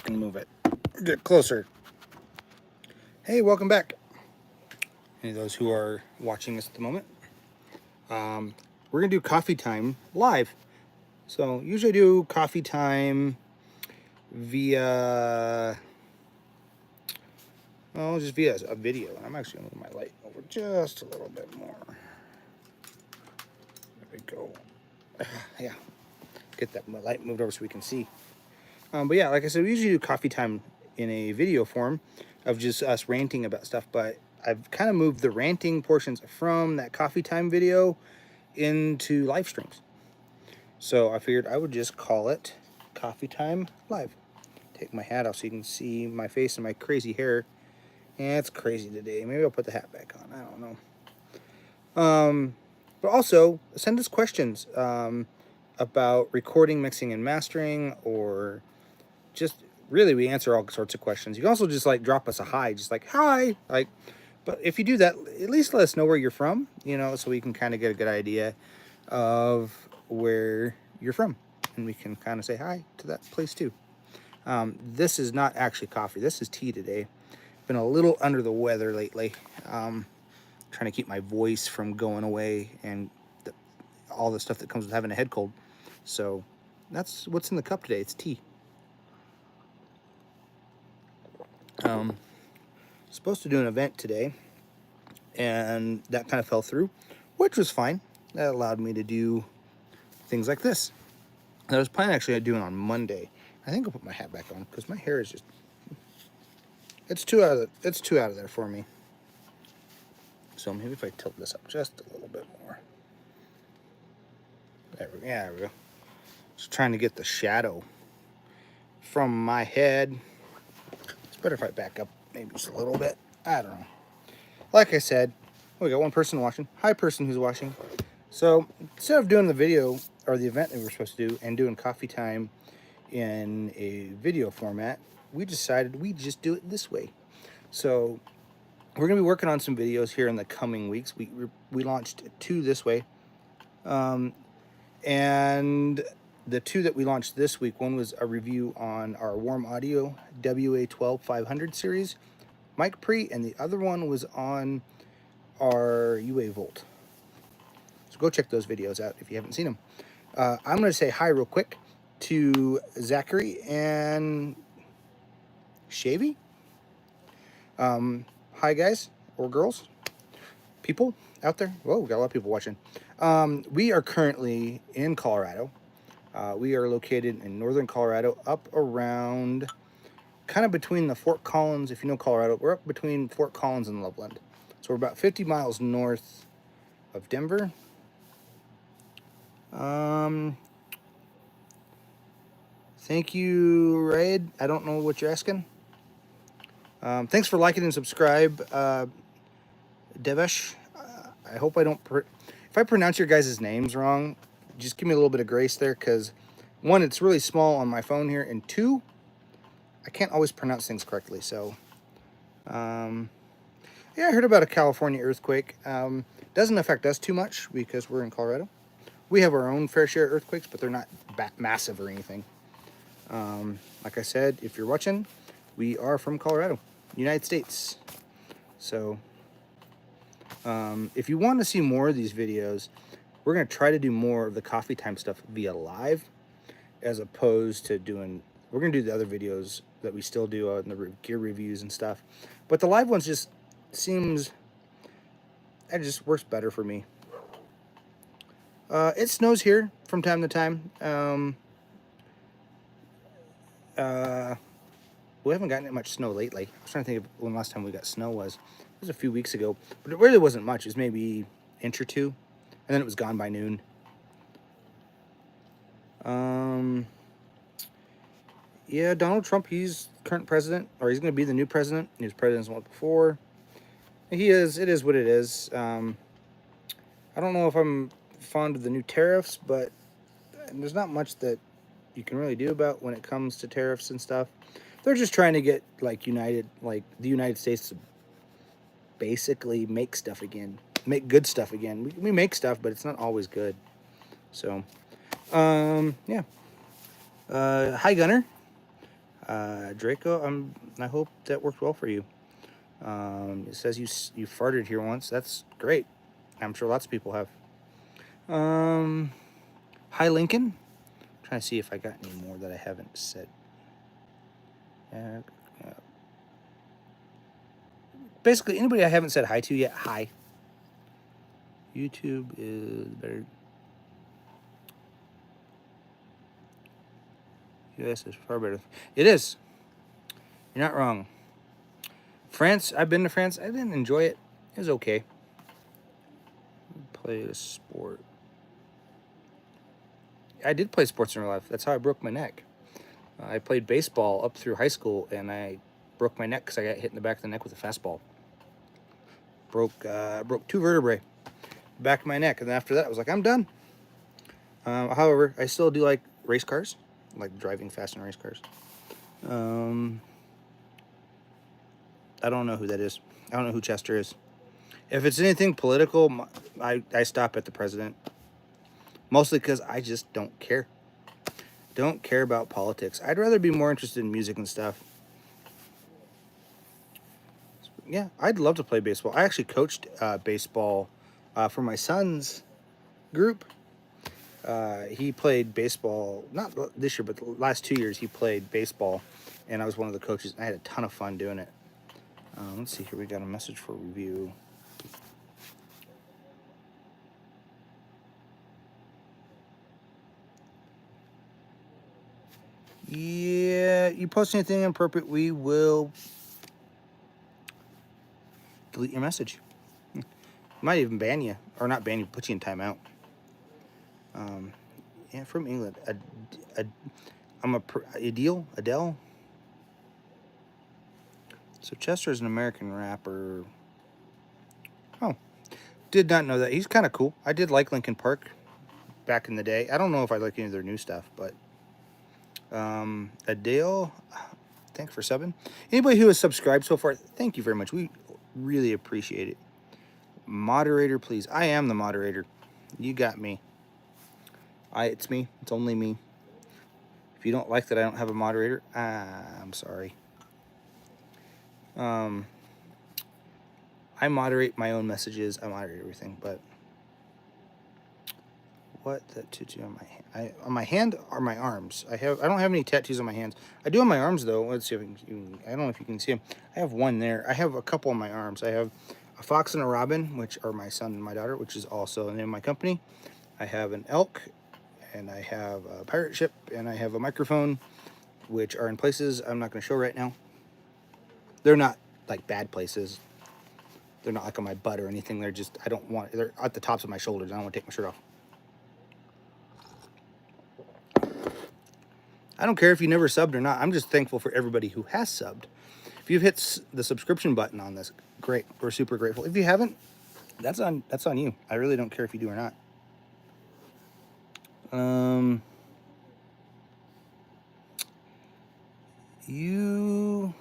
can move it. Get closer. Hey, welcome back. Any of those who are watching us at the moment. We're going to do coffee time live. So usually I do coffee time via, well, just via a video. And I'm actually going to move my light over just a little bit more. There we go. Yeah, get that light moved over so we can see. But yeah, like I said, we usually do coffee time in a video form of just us ranting about stuff. But I've kind of moved the ranting portions from that coffee time video into live streams. So I figured I would just call it Coffee Time Live. Take my hat off so you can see my face and my crazy hair. Yeah, it's crazy today. Maybe I'll put the hat back on. I don't know. But also, send us questions about recording, mixing, and mastering, or just really, we answer all sorts of questions. You can also just like drop us a hi, just like hi, like. But if you do that, at least let us know where you're from, so we can kind of get a good idea of where you're from, and we can kind of say hi to that place too. This is not actually coffee. This is tea today. Been a little under the weather lately. Trying to keep my voice from going away and all the stuff that comes with having a head cold. So that's what's in the cup today. It's tea. Supposed to do an event today, and that kind of fell through, which was fine. That allowed me to do things like this that I was planning actually on doing on Monday. I think I'll put my hat back on because my hair is just, it's too out of there for me. So maybe if I tilt this up just a little bit more. There we go. Just trying to get the shadow from my head. It's better if I back up maybe just a little bit. I don't know. Like I said, we got one person watching. Hi, person who's watching. So instead of doing the video or the event that we were supposed to do and doing coffee time in a video format, we decided we'd just do it this way. So we're going to be working on some videos here in the coming weeks. We launched 2 this way. And the 2 that we launched this week, one was a review on our Warm Audio WA12 500 series mic pre, and the other one was on our UA Volt. So go check those videos out if you haven't seen them. I'm going to say hi real quick to Zachary and Shavy. Hi guys or girls, people out there. Whoa, we got a lot of people watching. We are currently in Colorado. We are located in northern Colorado, up around kind of between the Fort Collins, if you know Colorado, we're up between Fort Collins and Loveland. So we're about 50 miles north of Denver. Thank you, Raid. I don't know what you're asking. Thanks for liking and subscribe, Devesh. I hope I don't, if I pronounce your guys' names wrong, just give me a little bit of grace there, because 1, it's really small on my phone here, and 2, I can't always pronounce things correctly. So, yeah, I heard about a California earthquake. Doesn't affect us too much because we're in Colorado. We have our own fair share of earthquakes, but they're not massive or anything. Like I said, if you're watching, we are from Colorado, United States. So, if you want to see more of these videos, we're going to try to do more of the coffee time stuff via live, as opposed to doing, we're going to do the other videos that we still do on the gear reviews and stuff. But the live ones just seems, it just works better for me. It snows here from time to time. We haven't gotten much snow lately. I was trying to think of when last time we got snow was. It was a few weeks ago, but it really wasn't much. It was maybe an inch or 2, and then it was gone by noon. Yeah, Donald Trump, he's current president, or he's going to be the new president. He was president once before. He is. It is what it is. I don't know if I'm fond of the new tariffs, but there's not much that you can really do about when it comes to tariffs and stuff. They're just trying to get the United States to basically make stuff again, make good stuff again. We make stuff, but it's not always good. So, yeah. Hi, Gunner. Draco, I hope that worked well for you. It says you farted here once. That's great. I'm sure lots of people have. Hi, Lincoln. I'm trying to see if I got any more that I haven't said. Uh, Basically, anybody I haven't said hi to yet, hi. YouTube is better. US is far better. It is. You're not wrong. France, I've been to France. I didn't enjoy it. It was okay. Play a sport. I did play sports in real life. That's how I broke my neck. I played baseball up through high school, and I broke my neck because I got hit in the back of the neck with a fastball. Broke 2 vertebrae, back of my neck, and then after that, I was like, I'm done. However, I still do like race cars, like driving fast in race cars. I don't know who that is. I don't know who Chester is. If it's anything political, I stop at the president. Mostly because I just don't care. Don't care about politics. I'd rather be more interested in music and stuff. Yeah, I'd love to play baseball. I actually coached baseball for my son's group. He played baseball, not this year, but the last 2 years he played baseball, and I was one of the coaches. I had a ton of fun doing it. Let's see here. We got a message for review. Yeah, you post anything inappropriate, we will delete your message. Might even ban you, or not ban you, put you in timeout. Yeah, from England. Adele. So Chester's an American rapper. Oh, did not know that. He's kind of cool. I did like Linkin Park back in the day. I don't know if I like any of their new stuff, but Adele, thanks for subbing. Anybody who has subscribed so far, thank you very much. We really appreciate it. Moderator, please. I am the moderator. You got me. It's me. It's only me. If you don't like that I don't have a moderator, I'm sorry. I moderate my own messages. I moderate everything, but what that tattoo on my hand? On my hand or my arms? I don't have any tattoos on my hands. I do on my arms though. Let's see if I don't know if you can see them. I have one there. I have a couple on my arms. I have a Fox and a Robyn, which are my son and my daughter, which is also the name of my company. I have an elk, and I have a pirate ship, and I have a microphone, which are in places I'm not going to show right now. They're not like bad places. They're not like on my butt or anything. They're just, they're at the tops of my shoulders. I don't want to take my shirt off. I don't care if you never subbed or not. I'm just thankful for everybody who has subbed. If you've hit the subscription button on this, great. We're super grateful. If you haven't, that's on you. I really don't care if you do or not. You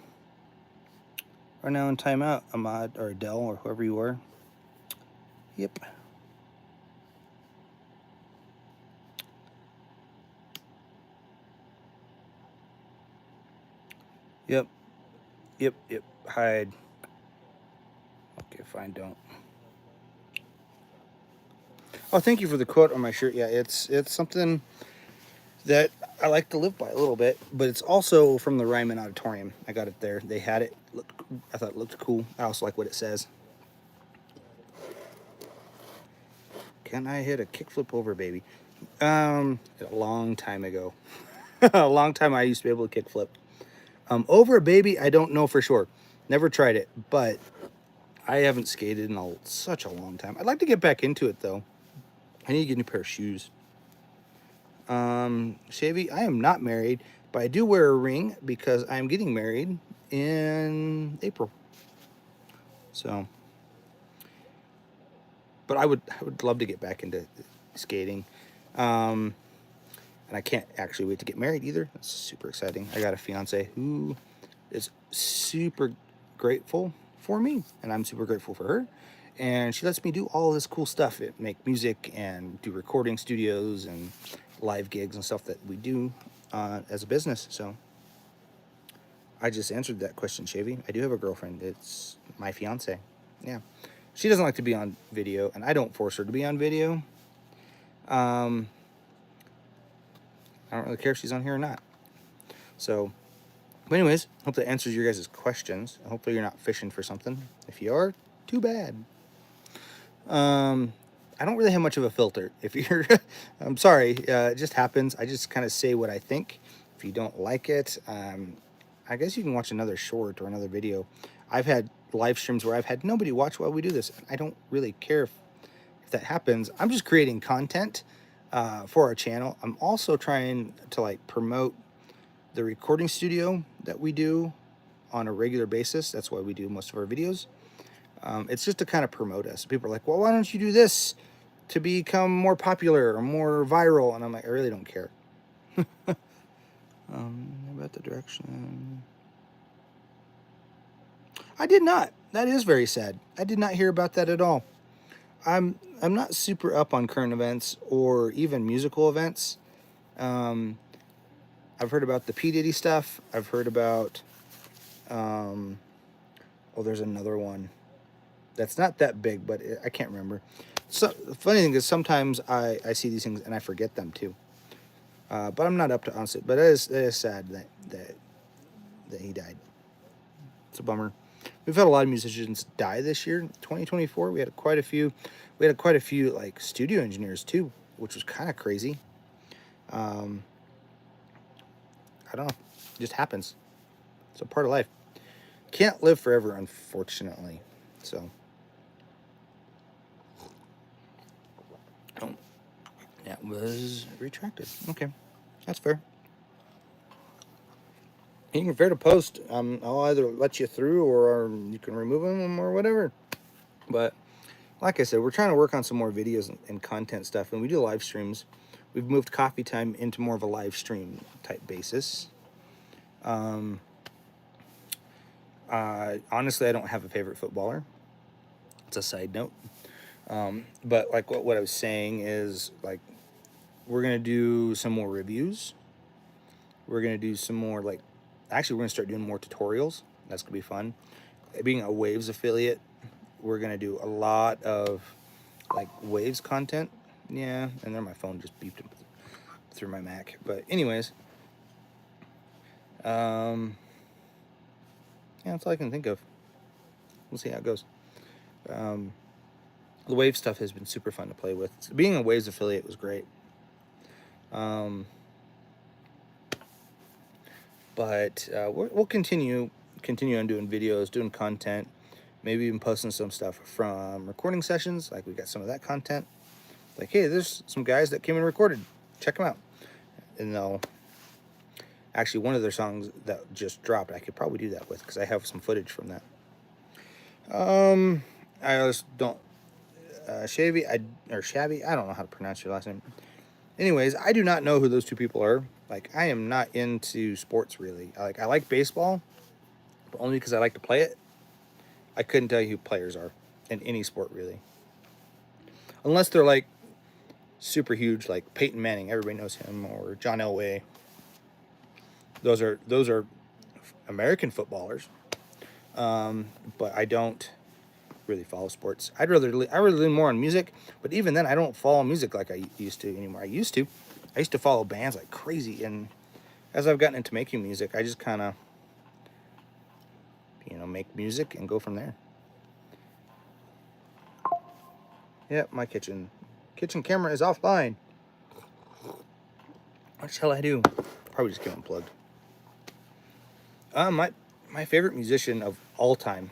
are now in timeout, Ahmad or Adele or whoever you are. Yep. Yep. Hide. Okay, fine, don't. Oh, thank you for the quote on my shirt. Yeah, it's something that I like to live by a little bit, but it's also from the Ryman Auditorium. I got it there. They had it. I thought it looked cool. I also like what it says. Can I hit a kickflip over, baby? A long time ago. A long time I used to be able to kickflip. Over a baby, I don't know for sure. Never tried it, but I haven't skated in such a long time. I'd like to get back into it, though. I need to get a new pair of shoes. Shavy, I am not married, but I do wear a ring because I'm getting married in April. So, but I would love to get back into skating. And I can't actually wait to get married either. That's super exciting. I got a fiance who is super grateful for me, and I'm super grateful for her. And she lets me do all this cool stuff. Make music and do recording studios and live gigs and stuff that we do as a business. So I just answered that question, Shavy. I do have a girlfriend. It's my fiance. Yeah. She doesn't like to be on video, and I don't force her to be on video. I don't really care if she's on here or not. So, but anyways, hope that answers your guys' questions. Hopefully you're not fishing for something. If you are, too bad. I don't really have much of a filter. If you're, I'm sorry, it just happens. I just kind of say what I think. If you don't like it, I guess you can watch another short or another video. I've had live streams where I've had nobody watch while we do this. I don't really care if that happens. I'm just creating content for our channel. I'm also trying to like promote the recording studio that we do on a regular basis. That's why we do most of our videos. It's just to kind of promote us. People are like, well, why don't you do this to become more popular or more viral? And I'm like, I really don't care. About the direction. I did not. That is very sad. I did not hear about that at all. I'm not super up on current events or even musical events. I've heard about the P. Diddy stuff. I've heard about, oh, there's another one that's not that big, but I can't remember. So the funny thing is sometimes I see these things and I forget them too. But I'm not up to honestly. But it is sad that he died. It's a bummer. We've had a lot of musicians die this year. 2024, we had quite a few. We had quite a few like studio engineers too, which was kind of crazy. I don't know. It just happens. It's a part of life. Can't live forever, unfortunately. So, oh, that was retracted. Okay, that's fair. You can fair to post. I'll either let you through or you can remove them or whatever. But like I said, we're trying to work on some more videos and content stuff, and we do live streams. We've moved coffee time into more of a live stream type basis. Honestly, I don't have a favorite footballer. It's a side note. But like what I was saying is like we're gonna do some more reviews. We're gonna do some more like actually we're gonna start doing more tutorials. That's gonna be fun. Being a Waves affiliate, we're gonna do a lot of like Waves content. Yeah, and then my phone just beeped through my Mac. But anyways, yeah, that's all I can think of. We'll see how it goes. The Wave stuff has been super fun to play with. Being a Waves affiliate was great. But we'll continue on doing videos, doing content, maybe even posting some stuff from recording sessions. Like we got some of that content. Like, hey, there's some guys that came and recorded. Check them out. And they'll actually one of their songs that just dropped. I could probably do that with because I have some footage from that. I just don't. Shabby, Shabby. I don't know how to pronounce your last name. Anyways, I do not know who those two people are. Like, I am not into sports really. I like baseball, but only because I like to play it. I couldn't tell you who players are in any sport really, unless they're like super huge, like Peyton Manning. Everybody knows him, or John Elway. Those are American footballers. But I don't really follow sports. I really lean more on music, but even then I don't follow music like I used to anymore. I used to follow bands like crazy, and as I've gotten into making music, I just kind of make music and go from there. Yep, my kitchen camera is offline. What shall I do? Probably just get unplugged. My favorite musician of all time,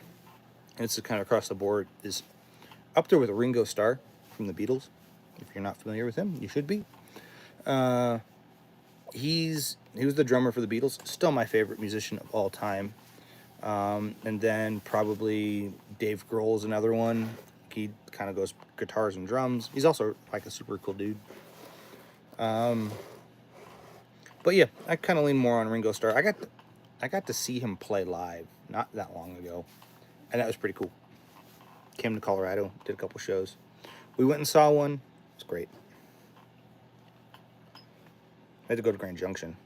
and it's kind of across the board, is up there with Ringo Starr from the Beatles. If you're not familiar with him, you should be. He was the drummer for the Beatles. Still my favorite musician of all time. And then probably Dave Grohl is another one. He kind of goes guitars and drums. He's also like a super cool dude. But yeah, I kind of lean more on Ringo Starr. I got to see him play live not that long ago, and that was pretty cool. Came to Colorado, did a couple shows. We went and saw one. It was great. I had to go to Grand Junction.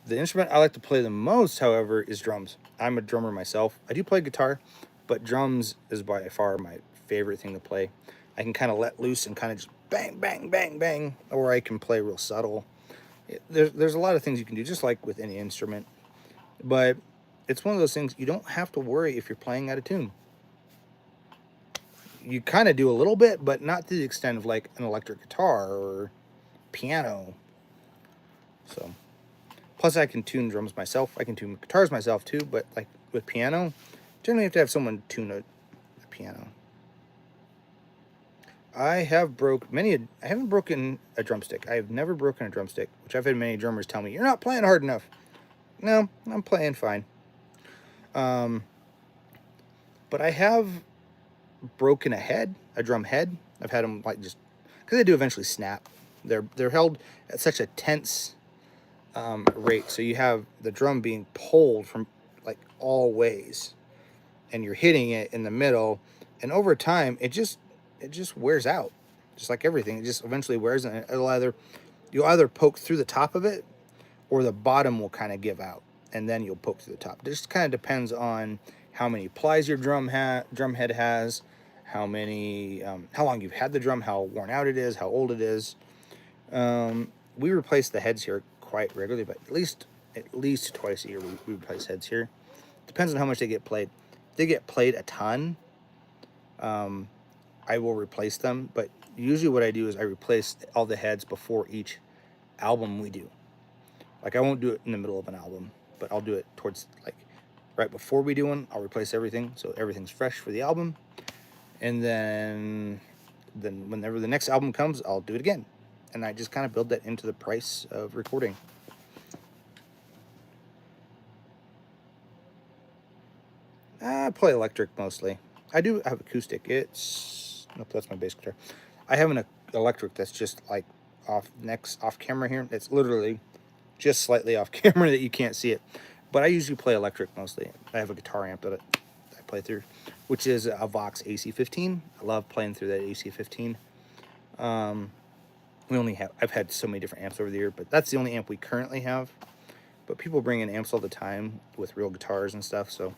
The instrument I like to play the most, however, is drums. I'm a drummer myself. I do play guitar, but drums is by far my favorite thing to play. I can kind of let loose and kind of just bang, bang, bang, bang, or I can play real subtle. There's a lot of things you can do, just like with any instrument. But it's one of those things you don't have to worry if you're playing out of tune. You kind of do a little bit, but not to the extent of like an electric guitar or piano. So, plus I can tune drums myself. I can tune guitars myself too, but like with piano, generally you have to have someone tune a piano. I have I haven't broken a drumstick. I have never broken a drumstick, which I've had many drummers tell me, you're not playing hard enough. No, I'm playing fine. But I have broken a drum head. I've had them like just, because they do eventually snap. They're held at such a tense rate. So you have the drum being pulled from like all ways, and you're hitting it in the middle, and over time it just wears out, just like everything. It just eventually wears, and you'll either poke through the top of it, or the bottom will kind of give out, and then you'll poke through the top. It just kind of depends on how many plies your drum head has, how long you've had the drum, how worn out it is, how old it is. We replace the heads here quite regularly, but at least twice a year we replace heads here. Depends on how much they get played. If they get played a ton, I will replace them, but usually what I do is I replace all the heads before each album we do. Like, I won't do it in the middle of an album, but I'll do it towards, like, right before we do one. I'll replace everything, so everything's fresh for the album. And then whenever the next album comes, I'll do it again. And I just kind of build that into the price of recording. I play electric mostly. I do have acoustic. Nope, that's my bass guitar. I have an electric that's just like off camera here. It's literally just slightly off camera that you can't see it. But I usually play electric mostly. I have a guitar amp that I play through, which is a Vox AC15. I love playing through that AC15. I've had so many different amps over the year, but that's the only amp we currently have. But people bring in amps all the time with real guitars and stuff, so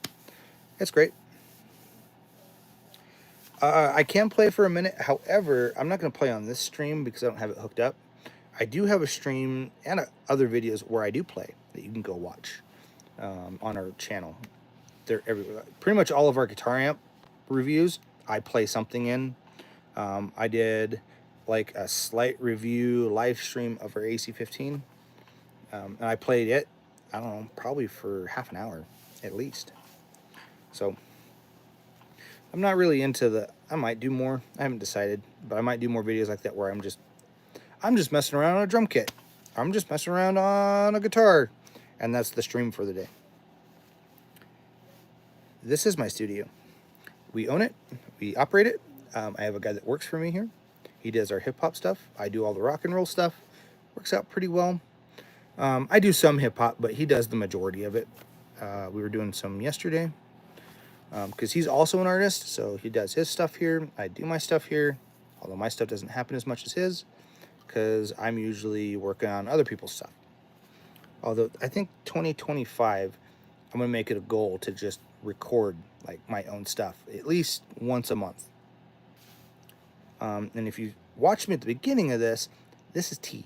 it's great. I can play for a minute. However, I'm not going to play on this stream because I don't have it hooked up. I do have a stream and other videos where I do play that you can go watch on our channel. They're everywhere. Pretty much all of our guitar amp reviews, I play something in. I did like a slight review live stream of our AC15. And I played it, I don't know, probably for half an hour at least. So I'm not really into I might do more. I haven't decided, but I might do more videos like that where I'm just messing around on a drum kit. I'm just messing around on a guitar. And that's the stream for the day. This is my studio. We own it. We operate it. I have a guy that works for me here. He does our hip hop stuff. I do all the rock and roll stuff. Works out pretty well. I do some hip hop, but he does the majority of it. We were doing some yesterday. Because he's also an artist, so he does his stuff here. I do my stuff here, although my stuff doesn't happen as much as his, because I'm usually working on other people's stuff. Although I think 2025, I'm going to make it a goal to just record like my own stuff at least once a month. And if you watched me at the beginning of this is tea.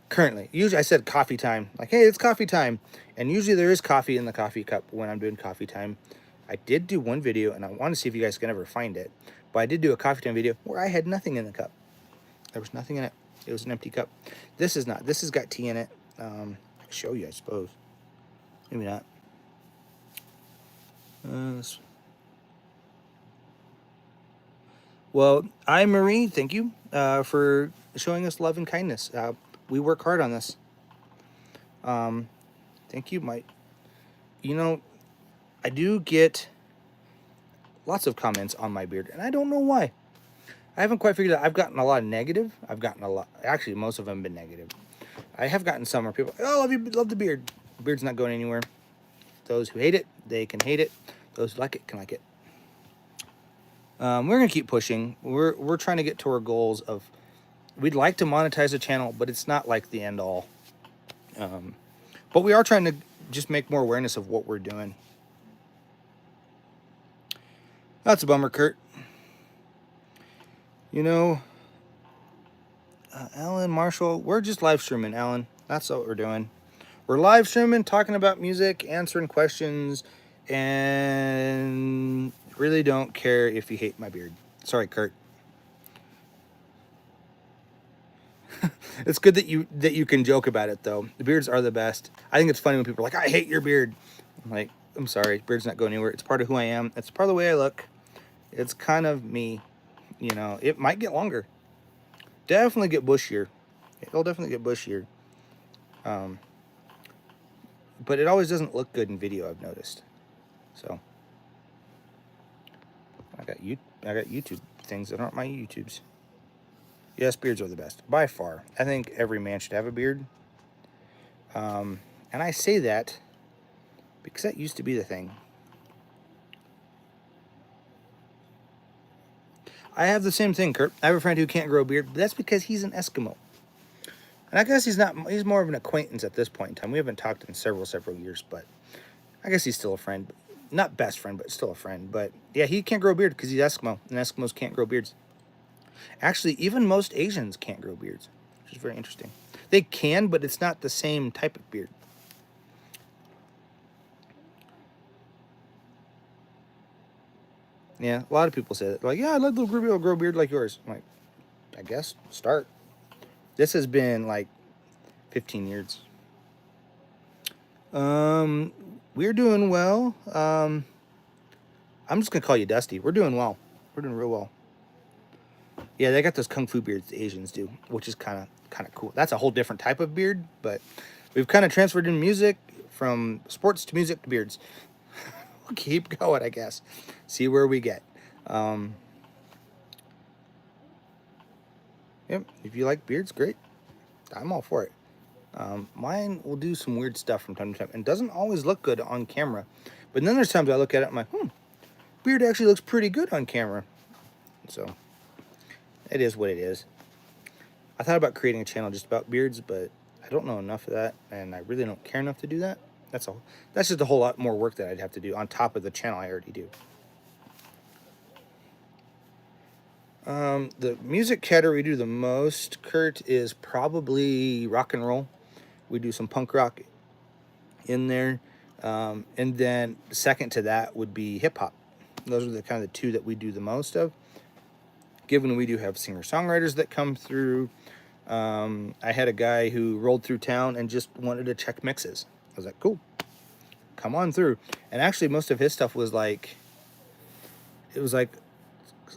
Currently, usually I said coffee time, like, hey, it's coffee time. And usually there is coffee in the coffee cup when I'm doing coffee time. I did do one video, and I want to see if you guys can ever find it. But I did do a coffee time video where I had nothing in the cup. There was nothing in it. It was an empty cup. This is not. This has got tea in it. I can show you, I suppose. Maybe not. Well, Marie, thank you for showing us love and kindness. We work hard on this. Thank you, Mike. You know, I do get lots of comments on my beard, and I don't know why. I haven't quite figured out. I've gotten a lot of negative. Actually, most of them have been negative. I have gotten some where people, oh, love the beard. The beard's not going anywhere. Those who hate it, they can hate it. Those who like it can like it. We're gonna keep pushing. We're trying to get to our goals of, we'd like to monetize the channel, but it's not like the end all. But we are trying to just make more awareness of what we're doing. That's a bummer, Kurt. You know, Alan, Marshall, we're just live streaming, Alan. That's what we're doing. We're live streaming, talking about music, answering questions, and really don't care if you hate my beard. Sorry, Kurt. It's good that you can joke about it, though. The beards are the best. I think it's funny when people are like, I hate your beard. I'm like, I'm sorry, beard's not going anywhere. It's part of who I am. It's part of the way I look. It's kind of me. You know, it might get longer. Definitely get bushier. It'll definitely get bushier. But it always doesn't look good in video, I've noticed. So I got YouTube things that aren't my YouTubes. Yes, beards are the best by far. I think every man should have a beard. And I say that because that used to be the thing. I have the same thing, Kurt. I have a friend who can't grow a beard, but that's because he's an Eskimo. And I guess he's more of an acquaintance at this point in time. We haven't talked in several years, but I guess he's still a friend. Not best friend, but still a friend. But yeah, he can't grow a beard because he's Eskimo, and Eskimos can't grow beards. Actually, even most Asians can't grow beards, which is very interesting. They can, but it's not the same type of beard. Yeah, a lot of people say that. They're like, yeah, I'd like to grow a beard like yours. I'm like, I guess, start. This has been like 15 years. We're doing well. I'm just gonna call you Dusty. We're doing well. We're doing real well. Yeah, they got those kung fu beards the Asians do, which is kind of cool. That's a whole different type of beard, but we've kind of transferred in music from sports to music to beards. We'll keep going, I guess. See where we get. Yep, if you like beards, great. I'm all for it. Mine will do some weird stuff from time to time and doesn't always look good on camera. But then there's times I look at it, I'm like, beard actually looks pretty good on camera. So it is what it is. I thought about creating a channel just about beards, but I don't know enough of that, and I really don't care enough to do that. That's all. That's just a whole lot more work that I'd have to do on top of the channel I already do. The music category we do the most, Kurt, is probably rock and roll. We do some punk rock in there. And then second to that would be hip hop. Those are the kind of the two that we do the most of. Given we do have singer-songwriters that come through. I had a guy who rolled through town and just wanted to check mixes. I was like, cool, come on through. And actually most of his stuff was like, it was like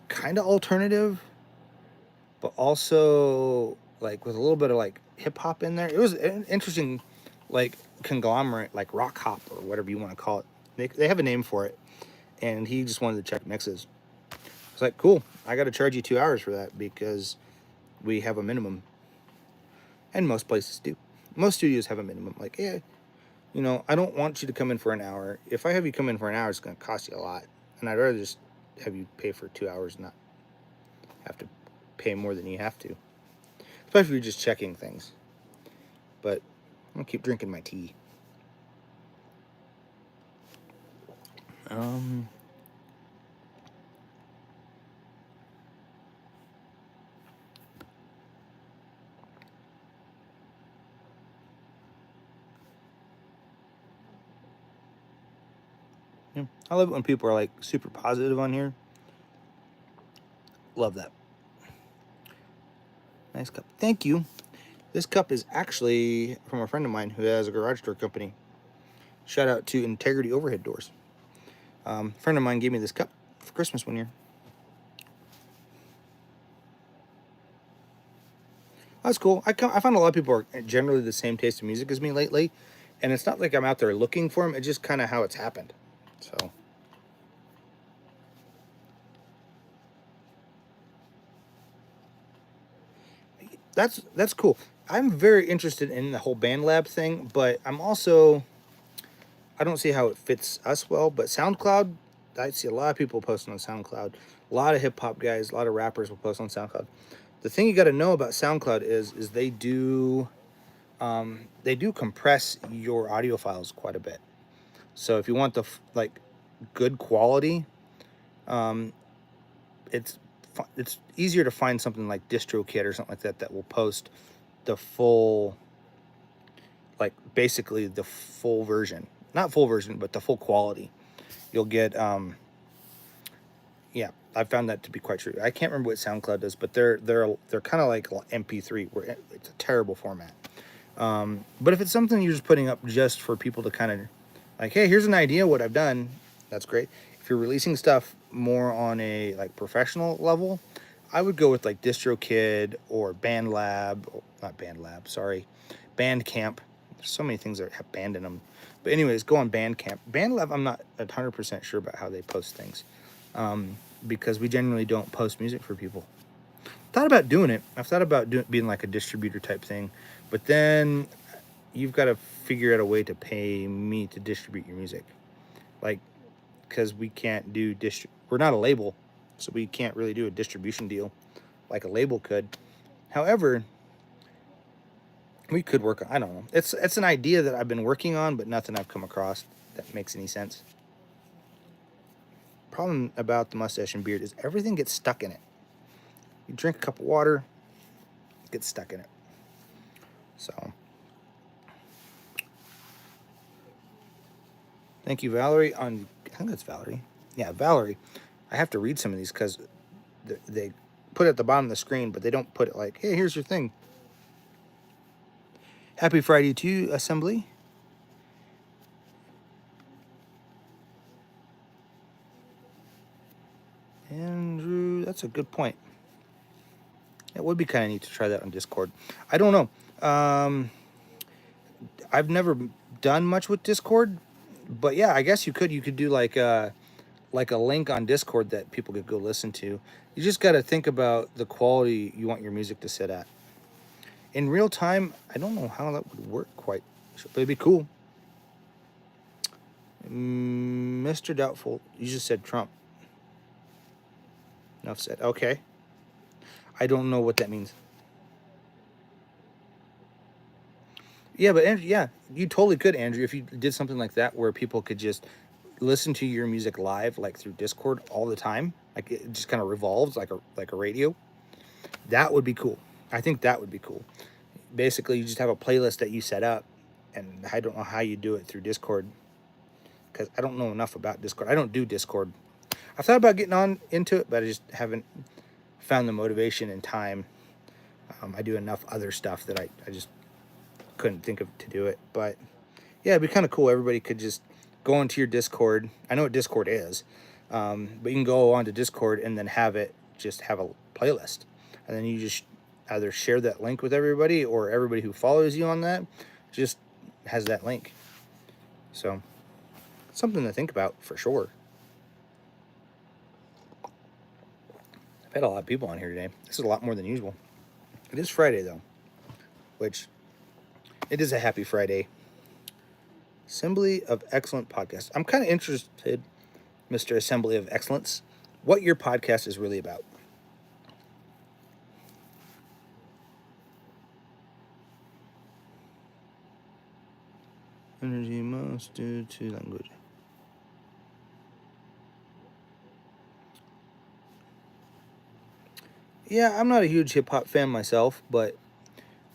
kind of alternative, but also like with a little bit of like hip hop in there. It was an interesting like conglomerate, like rock hop or whatever you want to call it. They have a name for it. And he just wanted to check mixes. It's like, cool, I got to charge you 2 hours for that because we have a minimum. And most places do. Most studios have a minimum. Like, yeah, you know, I don't want you to come in for an hour. If I have you come in for an hour, it's going to cost you a lot. And I'd rather just have you pay for 2 hours and not have to pay more than you have to. Especially if you're just checking things. But I'm going to keep drinking my tea. Yeah, I love it when people are like super positive on here. Love that. Nice cup. Thank you. This cup is actually from a friend of mine who has a garage door company. Shout out to Integrity Overhead Doors. A friend of mine gave me this cup for Christmas one year. That's cool. I find a lot of people are generally the same taste of music as me lately. And it's not like I'm out there looking for them. It's just kind of how it's happened. So that's cool. I'm very interested in the whole band lab thing, but I'm also, I don't see how it fits us well. But SoundCloud, I see a lot of people posting on SoundCloud. A lot of hip hop guys, a lot of rappers will post on SoundCloud. The thing you got to know about SoundCloud is they do they do compress your audio files quite a bit. So if you want the like good quality, um, it's easier to find something like DistroKid or something like that that will post the full, like basically the full version, not full version, but the full quality. You'll get, yeah, I found that to be quite true. I can't remember what SoundCloud does, but they're kind of like MP3, where it's a terrible format. But if it's something you're just putting up just for people to kind of like, hey, here's an idea what I've done, that's great. If you're releasing stuff more on a like professional level, I would go with like DistroKid or BandLab, not BandLab, sorry, Bandcamp. There's so many things that have band in them. But anyways, go on Bandcamp. BandLab, I'm not 100% sure about how they post things, because we generally don't post music for people. Thought about doing it. I've thought about being like a distributor type thing, but then you've got to figure out a way to pay me to distribute your music, like, because we can't do we're not a label, so we can't really do a distribution deal like a label could. However, we could work. I don't know. It's an idea that I've been working on, but nothing I've come across that makes any sense. Problem about the mustache and beard is everything gets stuck in it. You drink a cup of water, it gets stuck in it. So, thank you, Valerie. I think that's Valerie. Yeah, Valerie. I have to read some of these because they put it at the bottom of the screen, but they don't put it like, hey, here's your thing. Happy Friday to you, Assembly. Andrew, that's a good point. It would be kind of neat to try that on Discord. I don't know. I've never done much with Discord, but yeah, I guess you could. You could do like a link on Discord that people could go listen to. You just got to think about the quality you want your music to sit at. In real time, I don't know how that would work quite, but it'd be cool. Mr. Doubtful, you just said Trump. Enough said. Okay. I don't know what that means. Yeah, but yeah, you totally could, Andrew, if you did something like that where people could just listen to your music live, like through Discord all the time, like it just kind of revolves like a radio. That would be cool. I think that would be cool. Basically, you just have a playlist that you set up, and I don't know how you do it through Discord because I don't know enough about Discord. I don't do Discord. I've thought about getting on into it, but I just haven't found the motivation and time. I do enough other stuff that I just couldn't think of to do it. But yeah, it'd be kind of cool. Everybody could just go into your Discord. I know what Discord is, but you can go onto Discord and then have a playlist, and then you just either share that link with everybody, or everybody who follows you on that just has that link. So something to think about for sure. I've had a lot of people on here today. This is a lot more than usual. It is Friday though, which it is a happy Friday. Assembly of Excellent podcast. I'm kind of interested, Mr. Assembly of Excellence, what your podcast is really about. Energy most due to language. Yeah, I'm not a huge hip hop fan myself, but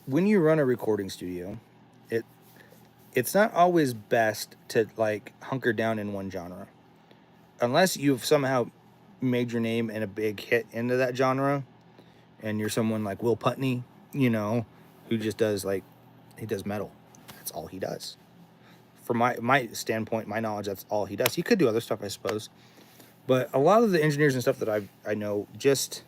when you run a recording studio, it's not always best to like hunker down in one genre, unless you've somehow made your name and a big hit into that genre, and you're someone like Will Putney, who just does he does metal. That's all he does. From my standpoint, my knowledge, that's all he does. He could do other stuff, I suppose, but a lot of the engineers and stuff that I know, just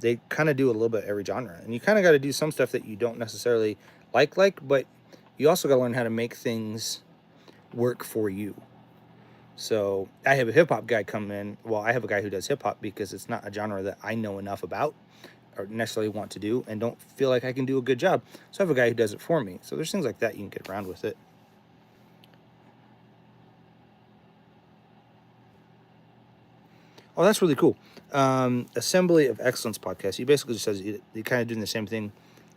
they kind of do a little bit of every genre, and you kind of got to do some stuff that you don't necessarily like, but you also got to learn how to make things work for you. So I have a hip hop guy come in. Well, I have a guy who does hip hop because it's not a genre that I know enough about or necessarily want to do and don't feel like I can do a good job. So I have a guy who does it for me. So there's things like that you can get around with it. Oh, that's really cool. Assembly of Excellence podcast. He basically just says you're kind of doing the same thing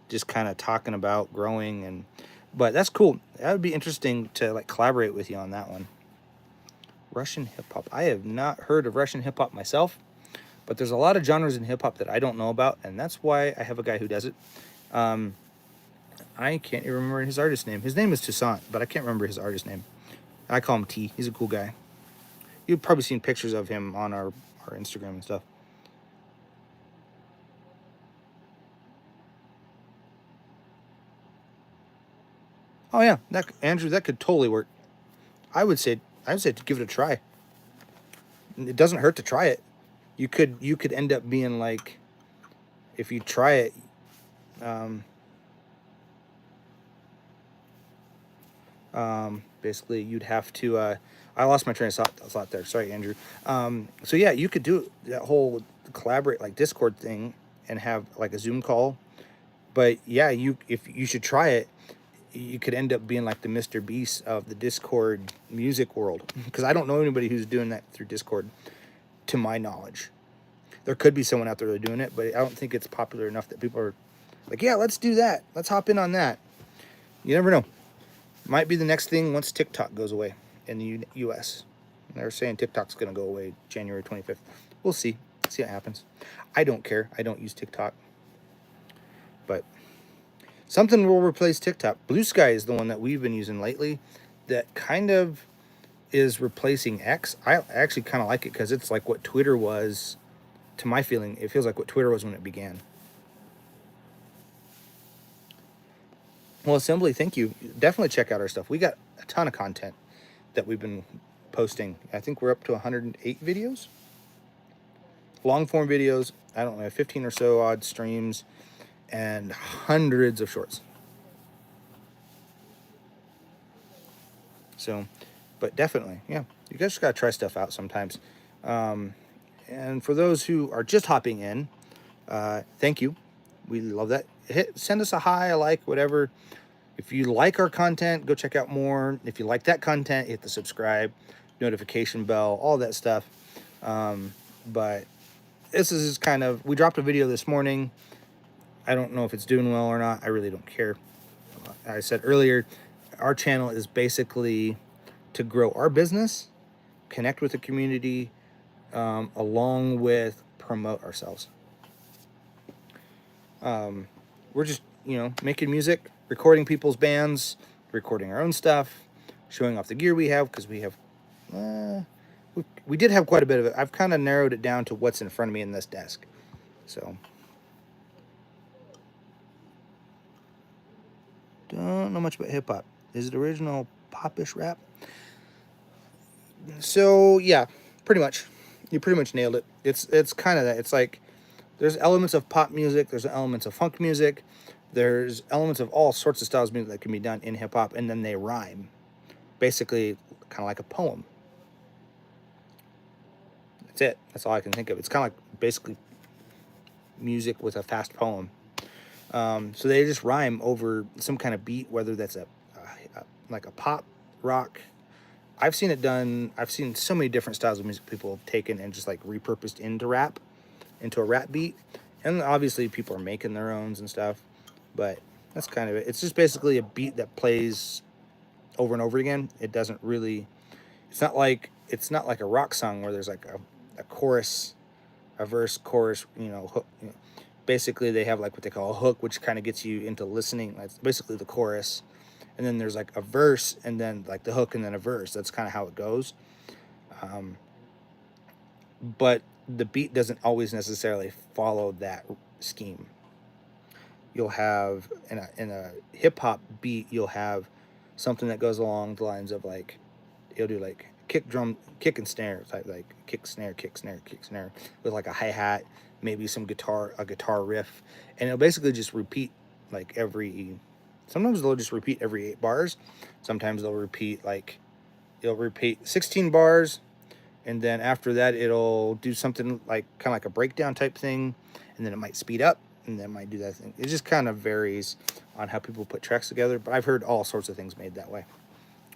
just kind of talking about growing. And but that's cool. That would be interesting to like collaborate with you on that one. Russian hip hop. I have not heard of Russian hip hop myself, but there's a lot of genres in hip hop that I don't know about, and that's why I have a guy who does it. I can't even remember his artist name. His name is Toussaint, but I can't remember his artist name. I call him T. He's a cool guy. You've probably seen pictures of him on our Instagram and stuff. Oh yeah, Andrew, that could totally work. I would say to give it a try. It doesn't hurt to try it. You could end up being like, if you try it, um, basically you'd have to. I lost my train of thought there. Sorry, Andrew. So yeah, you could do that whole collaborate like Discord thing and have like a Zoom call. But yeah, if you should try it, you could end up being like the Mr. Beast of the Discord music world. Because I don't know anybody who's doing that through Discord, to my knowledge. There could be someone out there that's doing it, but I don't think it's popular enough that people are like, yeah, let's do that. Let's hop in on that. You never know. Might be the next thing once TikTok goes away in the U.S. They're saying TikTok's going to go away January 25th. We'll see. See what happens. I don't care. I don't use TikTok. But something will replace TikTok. Blue Sky is the one that we've been using lately that kind of is replacing X. I actually kind of like it because it's like what Twitter was, to my feeling. It feels like what Twitter was when it began. Well, Assembly, thank you. Definitely check out our stuff. We got a ton of content that we've been posting. I think we're up to 108 videos. Long form videos. I don't know, 15 or so odd streams and hundreds of shorts. So, but definitely, yeah, you guys just gotta try stuff out sometimes. And for those who are just hopping in, thank you. We love that. Send us a hi, a like, whatever. If you like our content, go check out more. If you like that content, hit the subscribe, notification bell, all that stuff. But this is just kind of, we dropped a video this morning. I don't know if it's doing well or not. I really don't care. I said earlier, our channel is basically to grow our business, connect with the community, along with promote ourselves. We're just, making music, recording people's bands, recording our own stuff, showing off the gear we have, because we have, we did have quite a bit of it. I've kind of narrowed it down to what's in front of me in this desk. So, don't know much about hip hop. Is it original popish rap? So yeah, pretty much. You pretty much nailed it. It's kind of that. It's like there's elements of pop music, there's elements of funk music, there's elements of all sorts of styles of music that can be done in hip hop, and then they rhyme. Basically, kind of like a poem. That's it. That's all I can think of. It's kind of like basically music with a fast poem. So they just rhyme over some kind of beat, whether that's like a pop, rock. I've seen it done. I've seen so many different styles of music people have taken and just like repurposed into rap, into a rap beat. And obviously people are making their owns and stuff, but that's kind of it. It's just basically a beat that plays over and over again. It doesn't really, it's not like a rock song where there's like a chorus, a verse, chorus, hook. Basically they have like what they call a hook, which kind of gets you into listening. That's basically the chorus. And then there's like a verse and then like the hook and then a verse. That's kind of how it goes. But the beat doesn't always necessarily follow that scheme. You'll have in a hip hop beat, you'll have something that goes along the lines of like, it'll do like kick and snare type, like kick snare with like a hi-hat, maybe a guitar riff, and it'll basically just repeat like sometimes they'll just repeat every 8 bars. Sometimes they'll repeat 16 bars, and then after that it'll do something like kind of like a breakdown type thing, and then it might speed up, and then it might do that thing. It just kind of varies on how people put tracks together, but I've heard all sorts of things made that way.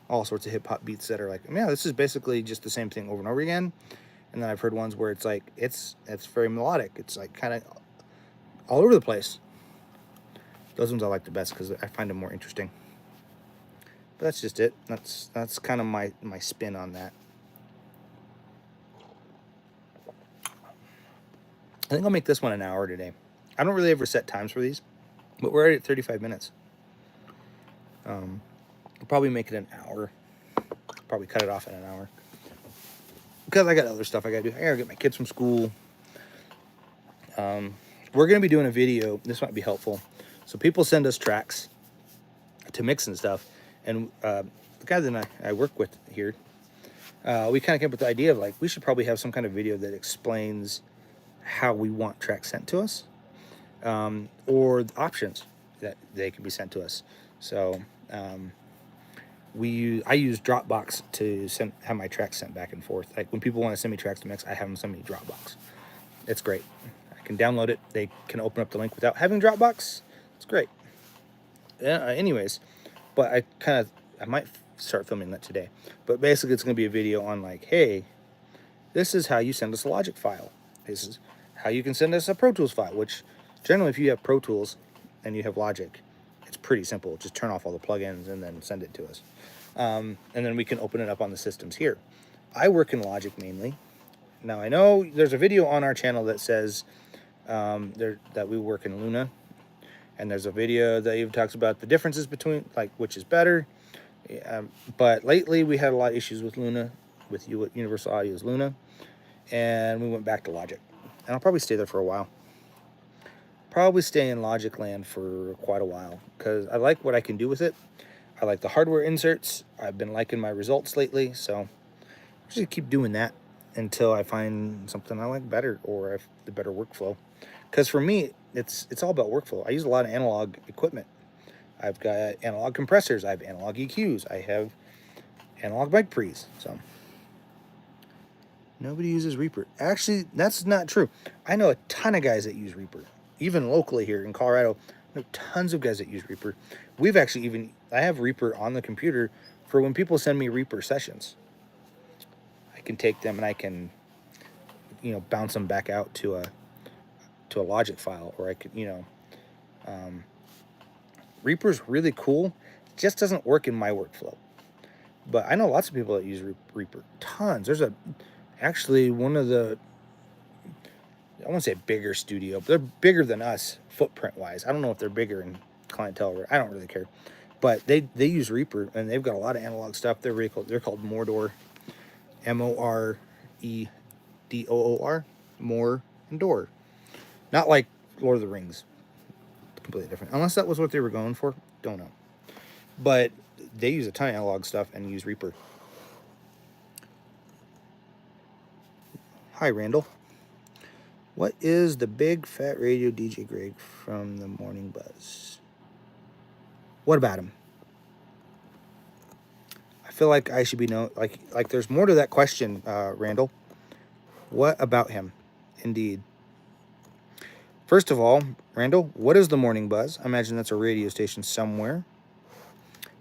All sorts of hip-hop beats that are like, yeah, this is basically just the same thing over and over again. And then I've heard ones where it's like, it's very melodic. It's like kind of all over the place. Those ones I like the best because I find them more interesting. But that's just it. That's kind of my spin on that. I think I'll make this one an hour today. I don't really ever set times for these, but we're already at 35 minutes. I'll probably make it an hour. Probably cut it off at an hour. Because I got other stuff I gotta do. I gotta get my kids from school. We're gonna be doing a video. This might be helpful. So people send us tracks to mix and stuff. And the guy that I work with here, we kind of came up with the idea of like, we should probably have some kind of video that explains how we want tracks sent to us, or the options that they can be sent to us. So I use Dropbox to have my tracks sent back and forth. Like when people want to send me tracks to mix, I have them send me Dropbox. It's great. I can download it. They can open up the link without having Dropbox. It's great. Anyways, but I might start filming that today. But basically, it's going to be a video on like, hey, this is how you send us a Logic file. This is how you can send us a Pro Tools file, which generally if you have Pro Tools and you have Logic, it's pretty simple. Just turn off all the plugins and then send it to us. And then we can open it up on the systems here. I work in Logic mainly. Now I know there's a video on our channel that says that we work in Luna. And there's a video that even talks about the differences between, like, which is better. But lately we had a lot of issues with Luna, with Universal Audio's Luna. And we went back to Logic. And I'll probably stay there for a while. Probably stay in Logic land for quite a while. Because I like what I can do with it. I like the hardware inserts. I've been liking my results lately. So I'm just going to keep doing that until I find something I like better, or the better workflow. Because for me, it's all about workflow. I use a lot of analog equipment. I've got analog compressors. I have analog EQs. I have analog mic pre's. So nobody uses Reaper. Actually, that's not true. I know a ton of guys that use Reaper. Even locally here in Colorado, I know tons of guys that use Reaper. We've actually I have Reaper on the computer for when people send me Reaper sessions. I can take them and I can, bounce them back out to a Logic file, or I could, Reaper's really cool. It just doesn't work in my workflow. But I know lots of people that use Reaper. Tons. There's actually one of the, I won't say bigger studio, but they're bigger than us footprint-wise. I don't know if they're bigger in clientele. I don't really care. But they use Reaper, and they've got a lot of analog stuff. They're really cool. They're called Mordor. Moredoor. More and Door. Not like Lord of the Rings. Completely different. Unless that was what they were going for. Don't know. But they use a ton of analog stuff and use Reaper. Hi, Randall. What is the big fat radio DJ Greg from the Morning Buzz? What about him? I feel like I should be known. Like there's more to that question, Randall. What about him? Indeed. First of all, Randall, what is the Morning Buzz? I imagine that's a radio station somewhere.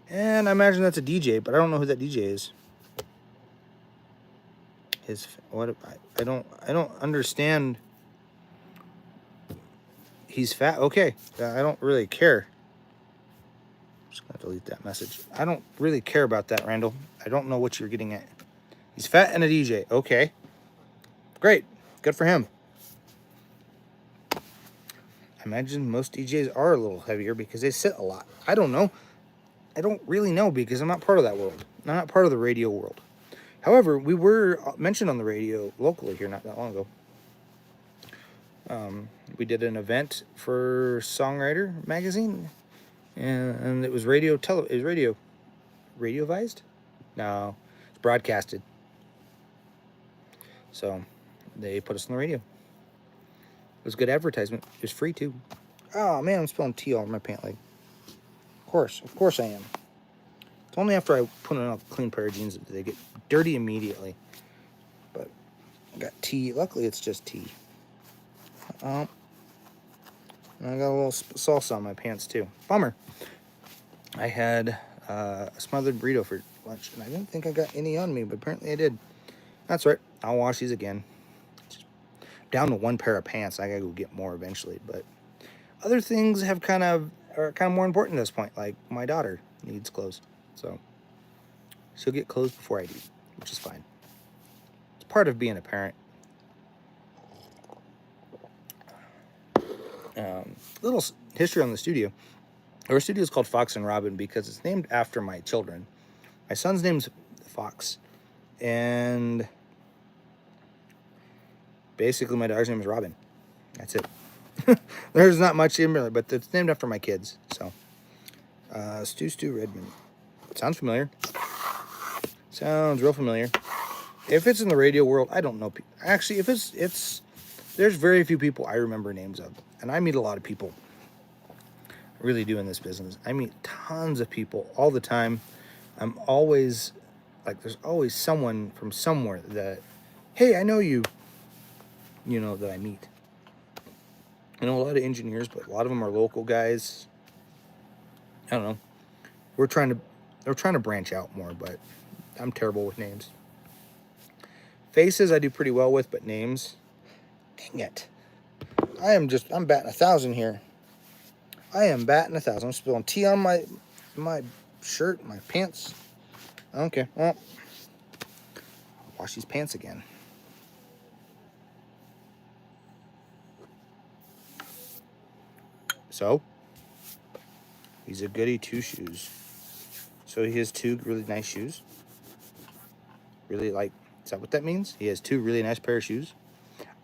And I imagine that's a DJ, but I don't know who that DJ is. I don't understand. He's fat. Okay. I don't really care. I'm just going to delete that message. I don't really care about that, Randall. I don't know what you're getting at. He's fat and a DJ. Okay. Great. Good for him. I imagine most DJs are a little heavier because they sit a lot. I don't know. I don't really know because I'm not part of that world. I'm not part of the radio world. However, we were mentioned on the radio locally here not that long ago. We did an event for Songwriter magazine, and it was radiovised? No, it's broadcasted. So they put us on the radio. It was a good advertisement. It was free too. Oh man, I'm spilling tea all over my pant leg. Of course I am. It's only after I put on a clean pair of jeans that they get dirty immediately. But I got tea. Luckily, it's just tea. And I got a little salsa on my pants too. Bummer. I had a smothered burrito for lunch, and I didn't think I got any on me, but apparently I did. That's right. I'll wash these again. Down to one pair of pants. I gotta go get more eventually, but other things have kind of are kind of more important at this point. Like my daughter needs clothes, so she'll get clothes before I do, which is fine. It's part of being a parent. Little history on the studio. Our studio is called Fox and Robyn because it's named after my children. My son's name's Fox, and basically my daughter's name is Robyn. That's it. There's not much in there, but it's named after my kids. So, Stu Redmond. Sounds familiar. Sounds real familiar. If it's in the radio world, I don't know. Actually, if it's there's very few people I remember names of, and I meet a lot of people. I really do in this business. I meet tons of people all the time. I'm always like, there's always someone from somewhere that, hey, I know you. You know, that I meet. I know a lot of engineers, but a lot of them are local guys. I don't know. We're trying to branch out more, but I'm terrible with names. Faces I do pretty well with, but names, dang it. I'm batting 1,000 here. I am batting 1,000. I'm spilling tea on my shirt, my pants. Okay, well, I'll wash these pants again. So, he's a goody 2 shoes. So he has 2 really nice shoes. Really, like, is that what that means? He has 2 really nice pair of shoes.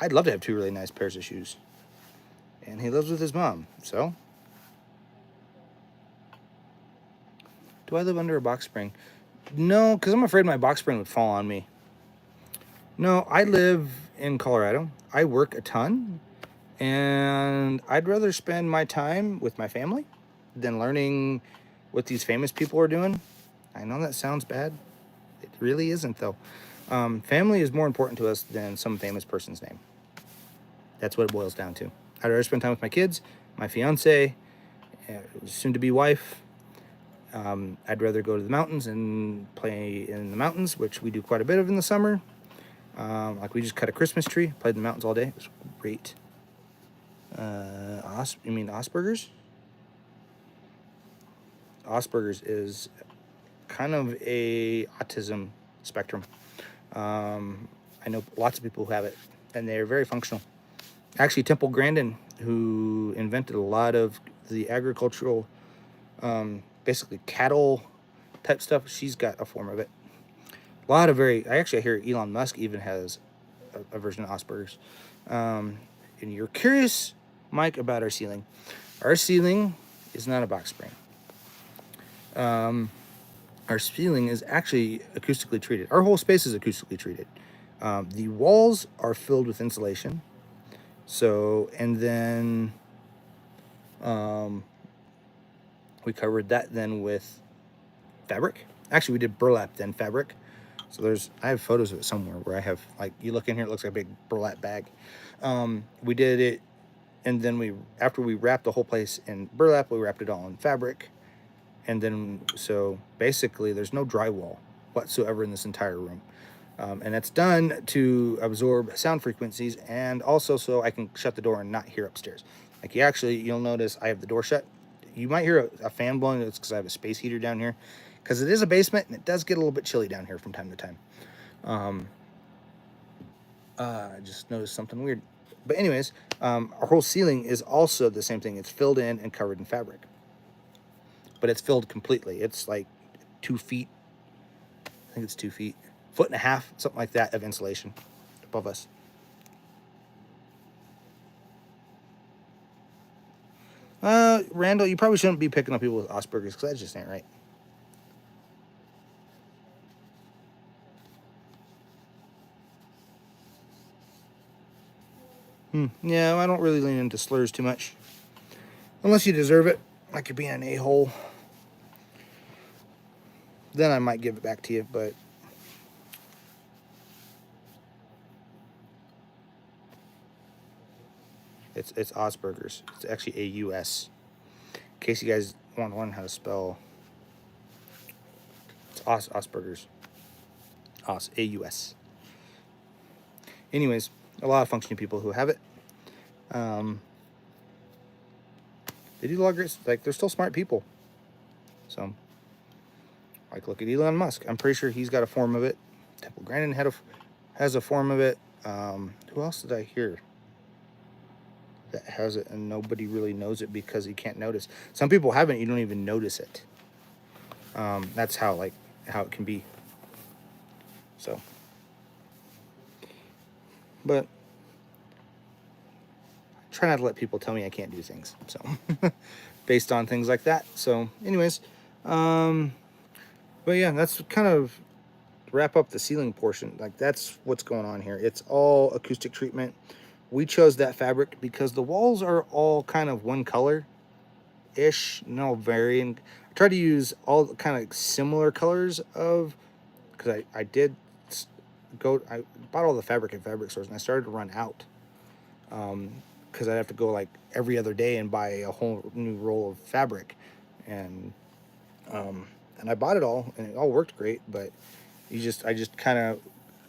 I'd love to have 2 really nice pairs of shoes. And he lives with his mom, so. Do I live under a box spring? No, because I'm afraid my box spring would fall on me. No, I live in Colorado. I work a ton. And I'd rather spend my time with my family than learning what these famous people are doing. I know that sounds bad. It really isn't, though. Family is more important to us than some famous person's name. That's what it boils down to. I'd rather spend time with my kids, my fiance, soon-to-be wife. I'd rather go to the mountains and play in the mountains, which we do quite a bit of in the summer. Like we just cut a Christmas tree, played in the mountains all day. It was great. You mean Asperger's? Asperger's is kind of a autism spectrum. I know lots of people who have it, and they're very functional. Actually, Temple Grandin, who invented a lot of the agricultural, basically cattle type stuff, she's got a form of it. A lot of I actually hear Elon Musk even has a version of Asperger's. And you're curious, Mike, about our ceiling. Our ceiling is not a box spring. Our ceiling is actually acoustically treated. Our whole space is acoustically treated. The walls are filled with insulation. So, and then we covered that then with fabric. Actually, we did burlap, then fabric. So I have photos of it somewhere where I have, like, you look in here, it looks like a big burlap bag. We did it, and then after we wrapped the whole place in burlap, we wrapped it all in fabric. And then, so basically there's no drywall whatsoever in this entire room. And it's done to absorb sound frequencies, and also so I can shut the door and not hear upstairs. Like you'll notice I have the door shut. You might hear a fan blowing. It's because I have a space heater down here, because it is a basement and it does get a little bit chilly down here from time to time. I just noticed something weird. But anyways, our whole ceiling is also the same thing. It's filled in and covered in fabric. But it's filled completely. It's like 2 feet. I think it's 2 feet. 1.5 feet, something like that, of insulation above us. Randall, you probably shouldn't be picking up people with Asperger's, because that just ain't right. Yeah, I don't really lean into slurs too much. Unless you deserve it, like you're being an a-hole. Then I might give it back to you, but... It's Asperger's. It's actually A-U-S. In case you guys want to learn how to spell... It's Asperger's. A-U-S. Anyways, a lot of functioning people who have it. They do a lot of great, like, they're still smart people. So, like, look at Elon Musk. I'm pretty sure he's got a form of it. Temple Grandin has a form of it. Who else did I hear that has it and nobody really knows it because you can't notice? Some people have it, you don't even notice it. That's how it can be. So, but try not to let people tell me I can't do things. So, based on things like that. So, anyways, but yeah, that's kind of wrap up the ceiling portion. Like, that's what's going on here. It's all acoustic treatment. We chose that fabric because the walls are all kind of one color ish, no varying. I tried to use all kind of similar colors of, because I bought all the fabric at fabric stores and I started to run out, because I'd have to go like every other day and buy a whole new roll of fabric, and I bought it all and it all worked great, but I just kind of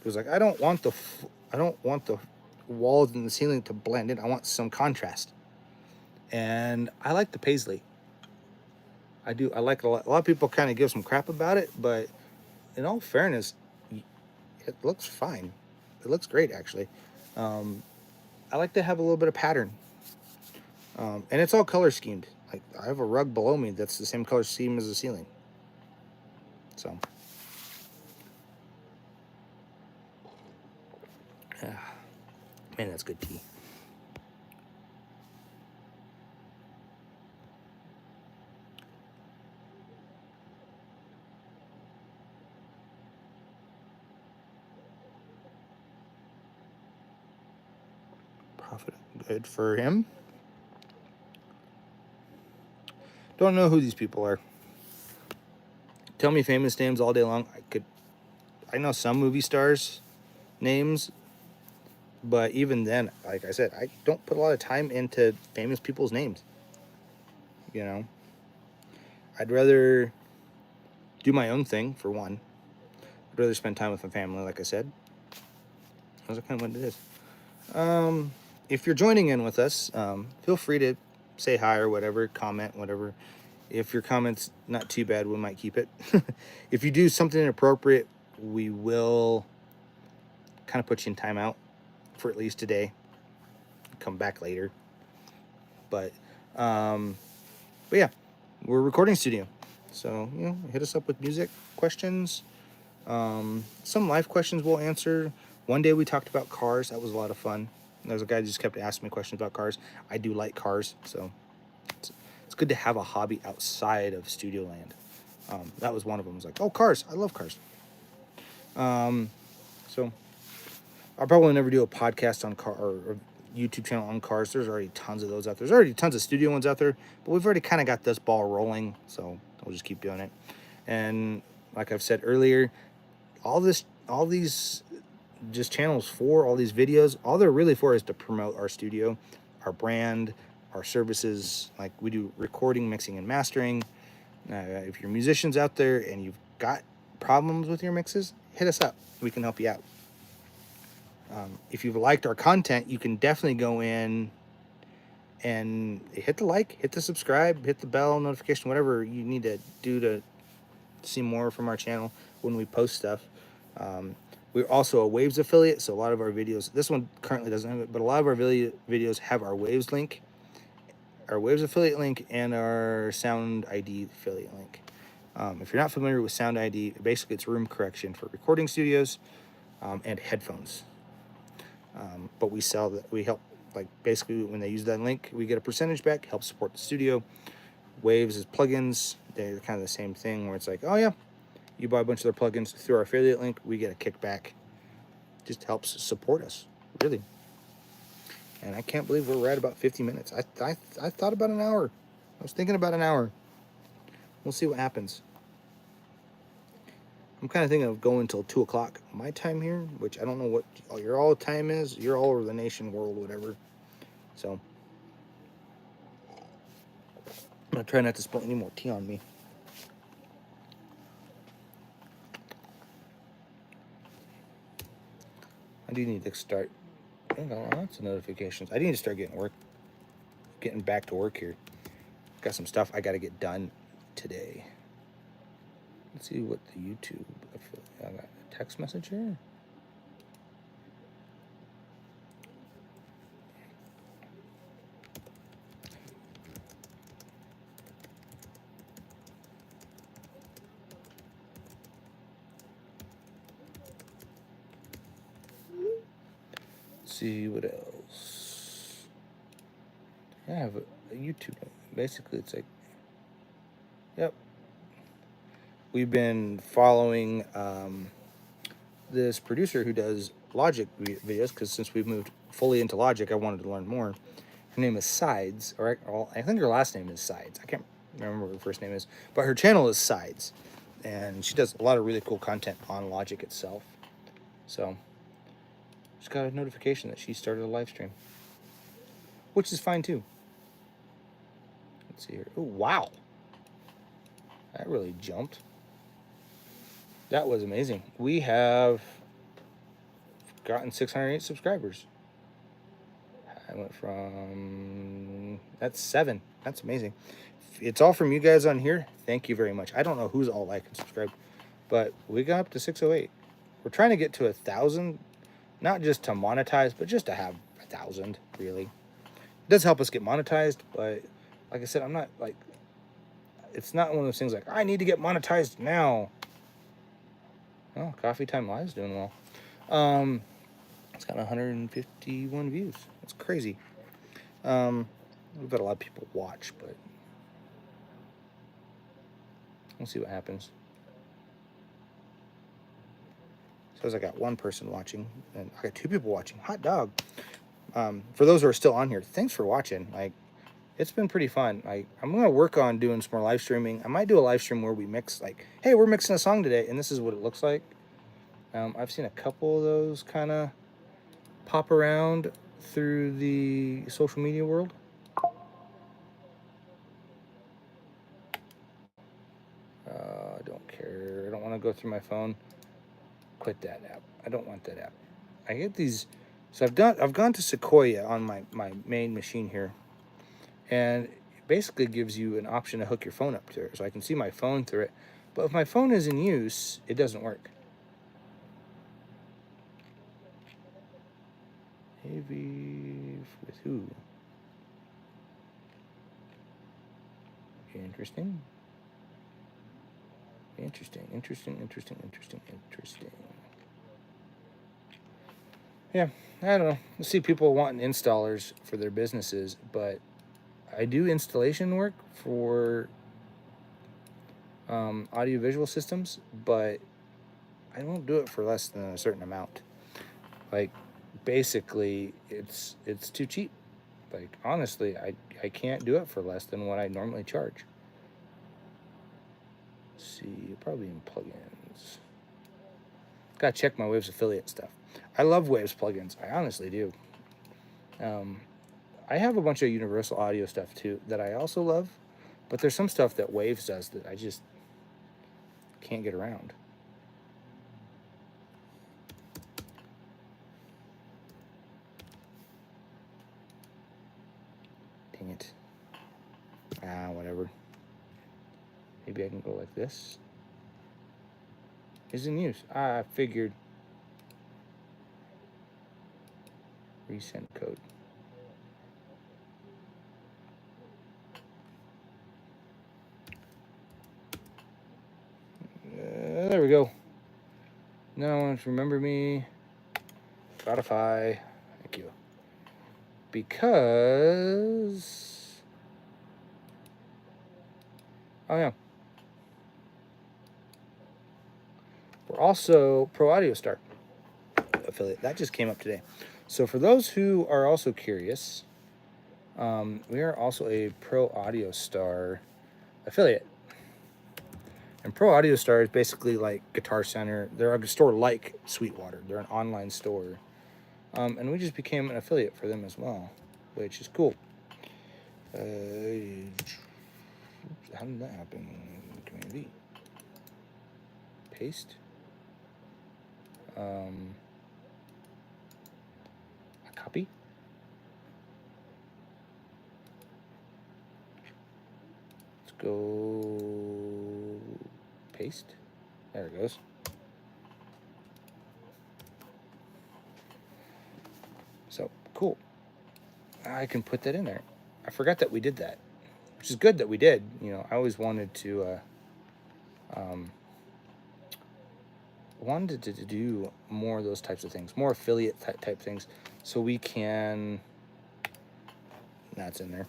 was like, I don't want the walls and the ceiling to blend in. I want some contrast, and I like the paisley. I do. I like it a lot. A lot of people kind of give some crap about it, but in all fairness, it looks fine. It looks great, actually. I like to have a little bit of pattern, and it's all color schemed. Like, I have a rug below me that's the same color scheme as the ceiling. So, man, that's good tea. Profit, good for him. Don't know who these people are. Tell me famous names all day long. I know some movie stars names, but even then, like I said, I don't put a lot of time into famous people's names. You know, I'd rather do my own thing, for one. I'd rather spend time with my family, like I said. That's kind of what it is. If you're joining in with us, feel free to say hi or whatever, comment, whatever. If your comment's not too bad, we might keep it. If you do something inappropriate, we will kind of put you in timeout for at least today. Come back later. But yeah, we're a recording studio. So, hit us up with music questions. Some life questions we'll answer. One day we talked about cars. That was a lot of fun. There was a guy who just kept asking me questions about cars. I do like cars, so it's good to have a hobby outside of studio land. That was one of them. It was like, oh, cars. I love cars. So I'll probably never do a podcast on car or YouTube channel on cars. There's already tons of those out there. There's already tons of studio ones out there, but we've already kind of got this ball rolling, so we'll just keep doing it. And like I've said earlier, all these just channels for all these videos, all they're really for is to promote our studio, our brand, our services. Like, we do recording, mixing, and mastering. If you're musicians out there and you've got problems with your mixes, hit us up. We can help you out. If you've liked our content, you can definitely go in and hit the like, hit the subscribe, hit the bell notification, whatever you need to do to see more from our channel when we post stuff. We're also a Waves affiliate, so a lot of our videos, this one currently doesn't have it, but a lot of our videos have our Waves link, our Waves affiliate link, and our Sound ID affiliate link. If you're not familiar with Sound ID, basically it's room correction for recording studios and headphones. But we sell that. We help, like, basically when they use that link, we get a percentage back, help support the studio. Waves is plugins. They're kind of the same thing, where it's like, oh yeah, you buy a bunch of their plugins through our affiliate link, we get a kickback. Just helps support us, really. And I can't believe we're right about 50 minutes. I thought about an hour. I was thinking about an hour. We'll see what happens. I'm kind of thinking of going until 2 o'clock my time here, which I don't know what your all time is. You're all over the nation, world, whatever. So I'm going to try not to spill any more tea on me. I do need to start. Oh, lots of notifications. I need to start getting back to work here. got some stuff I got to get done today. Let's see what the YouTube. I got a text message here. Let's see what else. I have a YouTube. Basically, it's like, yep. We've been following this producer who does Logic videos, because since we've moved fully into Logic, I wanted to learn more. Her name is Sides, or I think her last name is Sides. I can't remember what her first name is, but her channel is Sides, and she does a lot of really cool content on Logic itself. So just got a notification that she started a live stream, which is fine too. Let's see here. Oh, wow. That really jumped. That was amazing. We have gotten 608 subscribers. I went from, that's 7. That's amazing. It's all from you guys on here. Thank you very much. I don't know who's all like and subscribed, but we got up to 608. We're trying to get to 1,000, not just to monetize, but just to have 1,000, really. It does help us get monetized, but like I said, I'm not like, it's not one of those things like, I need to get monetized now. Oh, Coffee Time Live's doing well. It's got 151 views. That's crazy. We've got a lot of people watch, but we'll see what happens. Says I got 1 person watching, and I got 2 people watching. Hot dog. For those who are still on here, thanks for watching. Like, it's been pretty fun. I'm gonna work on doing some more live streaming. I might do a live stream where we mix, like, hey, we're mixing a song today, and this is what it looks like. I've seen a couple of those kind of pop around through the social media world. I don't care. I don't want to go through my phone. Quit that app. I don't want that app. I get these. So I've gone to Sequoia on my main machine here, and it basically gives you an option to hook your phone up to it, so I can see my phone through it. But if my phone is in use, it doesn't work. Heavy with who? Interesting. Interesting. Yeah, I don't know. I see people wanting installers for their businesses, but I do installation work for audiovisual systems, but I won't do it for less than a certain amount. Like, basically, it's too cheap. Like, honestly, I can't do it for less than what I normally charge. Let's see, probably in plugins. Gotta check my Waves affiliate stuff. I love Waves plugins. I honestly do. I have a bunch of Universal Audio stuff too that I also love, but there's some stuff that Waves does that I just can't get around. Dang it. Whatever. Maybe I can go like this. Is in use. I figured. Resend code. There we go. No one to remember me. Spotify. Thank you. Because... oh yeah. We're also Pro Audio Star affiliate. That just came up today. So for those who are also curious, we are also a Pro Audio Star affiliate. And Pro Audio Star is basically like Guitar Center. They're a store like Sweetwater. They're an online store. And we just became an affiliate for them as well, which is cool. How did that happen? Community. Paste. A copy. go paste. There it goes. So cool. I can put that in there. I forgot that we did that, which is good that we did. You know, I always wanted to do more of those types of things, more affiliate type things, so we can. That's in there.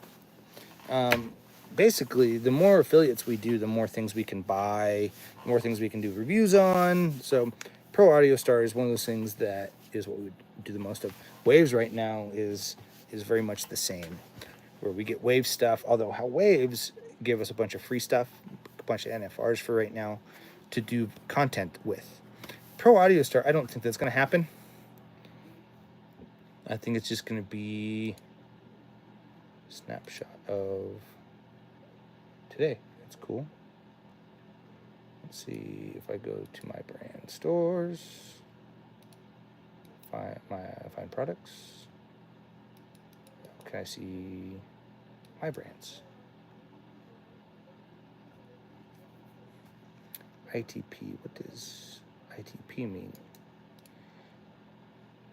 Basically, the more affiliates we do, the more things we can buy, the more things we can do reviews on. So, Pro Audio Star is one of those things that is what we do the most of. Waves right now is very much the same, where we get Wave stuff. Although how Waves give us a bunch of free stuff, a bunch of NFRs for right now, to do content with. Pro Audio Star, I don't think that's going to happen. I think it's just going to be a snapshot of today. That's cool. Let's see if I go to my brand stores, find products. Can I see my brands? ITP. What does ITP mean?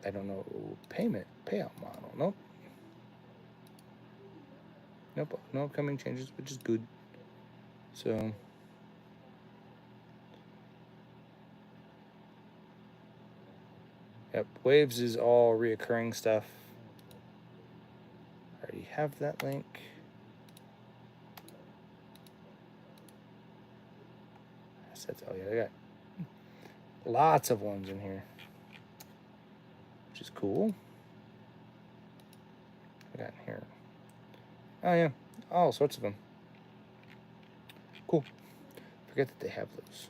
I don't know. Payout model. Nope. Nope. No upcoming changes, which is good. So yep, Waves is all reoccurring stuff. I already have that link. That's oh yeah, I got lots of ones in here, which is cool. I got in here. Oh yeah, all sorts of them. Cool. Forget that they have those.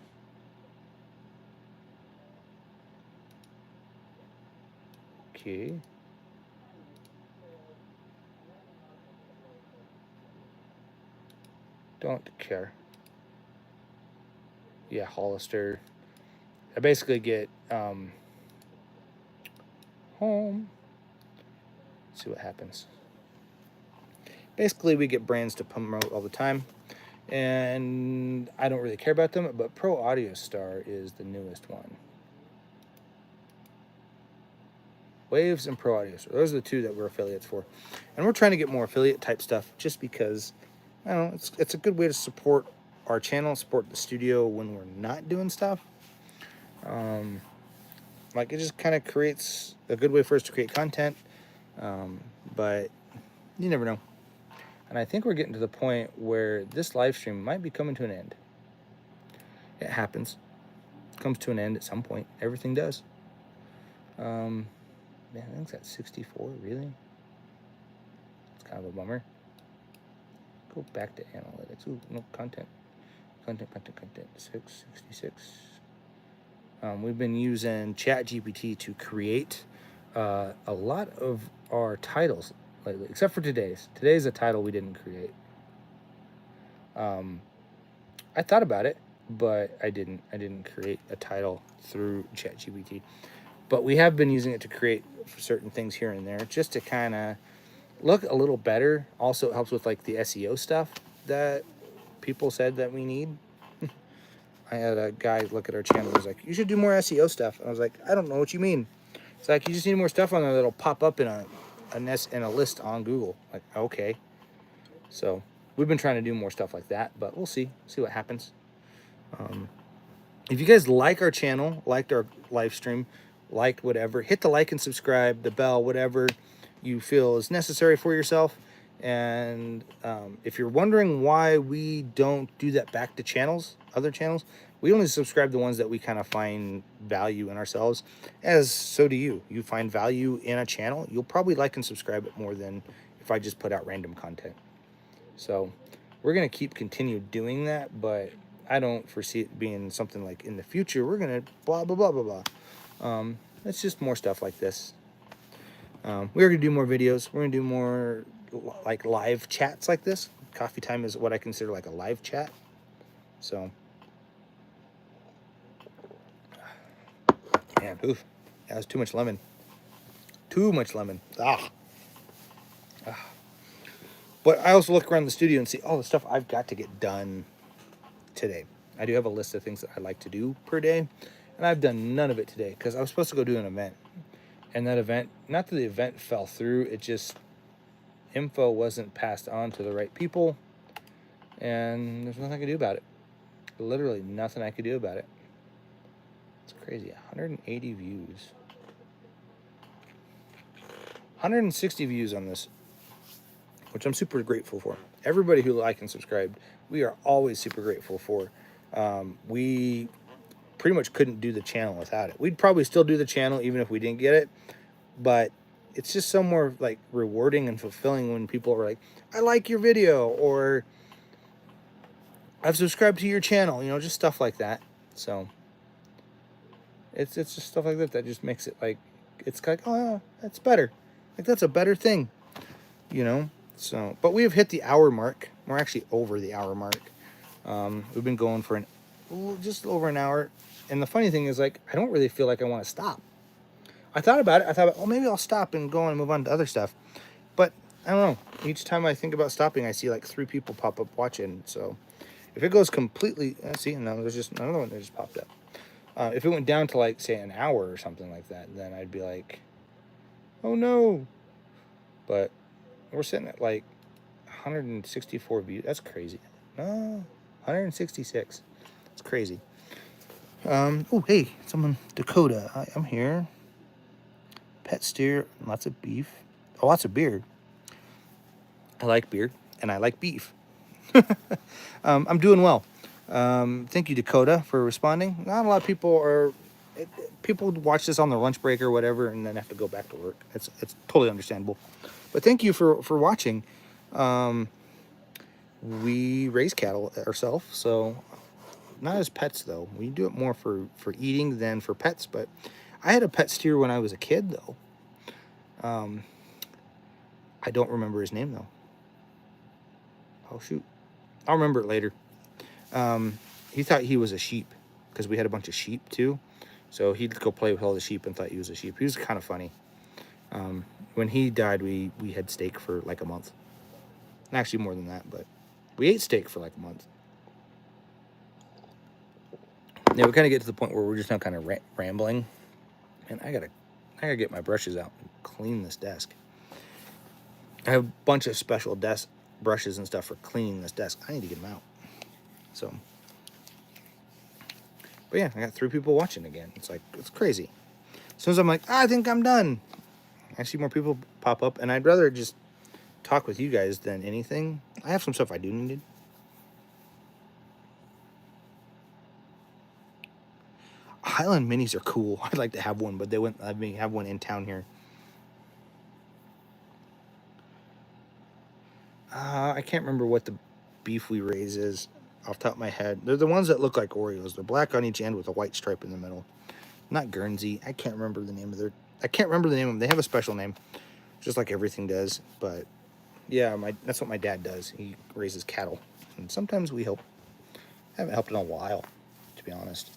Okay. Don't care. Yeah, Hollister. I basically get home. Let's see what happens. Basically, we get brands to promote all the time, and I don't really care about them, but Pro Audio Star is the newest one. Waves and Pro Audio Star. Those are the two that we're affiliates for. And we're trying to get more affiliate type stuff just because, I don't know, it's a good way to support our channel, support the studio when we're not doing stuff. Like, it just kind of creates a good way for us to create content, but you never know. And I think we're getting to the point where this live stream might be coming to an end. It happens. It comes to an end at some point. Everything does. Man, I think it's at 64, really? It's kind of a bummer. Go back to analytics. Ooh, no, content. Content, 666. We've been using ChatGPT to create a lot of our titles lately, except for today's. Today's a title we didn't create. I thought about it, but I didn't create a title through ChatGPT. But we have been using it to create certain things here and there, just to kind of look a little better. Also, it helps with like the SEO stuff that people said that we need. I had a guy look at our channel. He was like, "You should do more SEO stuff." And I was like, "I don't know what you mean." It's like, you just need more stuff on there that'll pop up in a list on Google. Like, okay. So we've been trying to do more stuff like that, but we'll see what happens. If you guys like our channel, liked our live stream, liked whatever, hit the like and subscribe, the bell, whatever you feel is necessary for yourself. And if you're wondering why we don't do that back to other channels, we only subscribe the ones that we kind of find value in ourselves, as so do you. You find value in a channel, you'll probably like and subscribe it more than if I just put out random content. So we're going to continue doing that, but I don't foresee it being something like in the future, we're going to blah, blah, blah, blah, blah. It's just more stuff like this. We're going to do more videos. We're going to do more like live chats like this. Coffee time is what I consider like a live chat. So, man, oof, that was too much lemon. Too much lemon. But I also look around the studio and see all the stuff I've got to get done today. I do have a list of things that I like to do per day, and I've done none of it today because I was supposed to go do an event. And that event, not that the event fell through, it just, info wasn't passed on to the right people, and there's nothing I can do about it. Literally nothing I could do about it. It's crazy. 180 views. 160 views on this, which I'm super grateful for. Everybody who liked and subscribed, we are always super grateful for. We pretty much couldn't do the channel without it. We'd probably still do the channel even if we didn't get it, but it's just so more like rewarding and fulfilling when people are like, I like your video, or I've subscribed to your channel, you know, just stuff like that. So it's just stuff like that that just makes it like, it's like, oh yeah, that's better. Like, that's a better thing, you know? So, but we have hit the hour mark. We're actually over the hour mark. We've been going for just over an hour. And the funny thing is, like, I don't really feel like I want to stop. I thought about it. I thought, oh, maybe I'll stop and go on and move on to other stuff. But I don't know. Each time I think about stopping, I see like 3 people pop up watching. So if it goes completely, see, no, there's just another one that just popped up. If it went down to like, say, an hour or something like that, then I'd be like, oh no. But we're sitting at like 164 views. That's crazy. No, 166. It's crazy. Oh, hey, someone, Dakota. I'm here. Pet steer, lots of beef. Oh, lots of beer. I like beer, and I like beef. I'm doing well. Thank you, Dakota, for responding. Not a lot of people are... people watch this on their lunch break or whatever and then have to go back to work. It's totally understandable. But thank you for watching. We raise cattle ourselves, so not as pets, though. We do it more for eating than for pets, but I had a pet steer when I was a kid, though. I don't remember his name, though. Oh, shoot. I'll remember it later. He thought he was a sheep because we had a bunch of sheep, too. So he'd go play with all the sheep and thought he was a sheep. He was kind of funny. When he died, we had steak for like a month. Actually, more than that, but we ate steak for like a month. Yeah, we kind of get to the point where we're just now kind of rambling. And I gotta get my brushes out and clean this desk. I have a bunch of special desk brushes and stuff for cleaning this desk. I need to get them out. So, but yeah, I got 3 people watching again. It's like, it's crazy. As soon as I'm like, I think I'm done, I see more people pop up, and I'd rather just talk with you guys than anything. I have some stuff I do need. Highland minis are cool. I'd like to have one, but they wouldn't let me have one in town here. I can't remember what the beef we raise is off the top of my head. They're the ones that look like Oreos. They're black on each end with a white stripe in the middle. Not Guernsey. I can't remember the name of their... I can't remember the name of them. They have a special name, just like everything does. But yeah, that's what my dad does. He raises cattle, and sometimes we help. I haven't helped in a while, to be honest.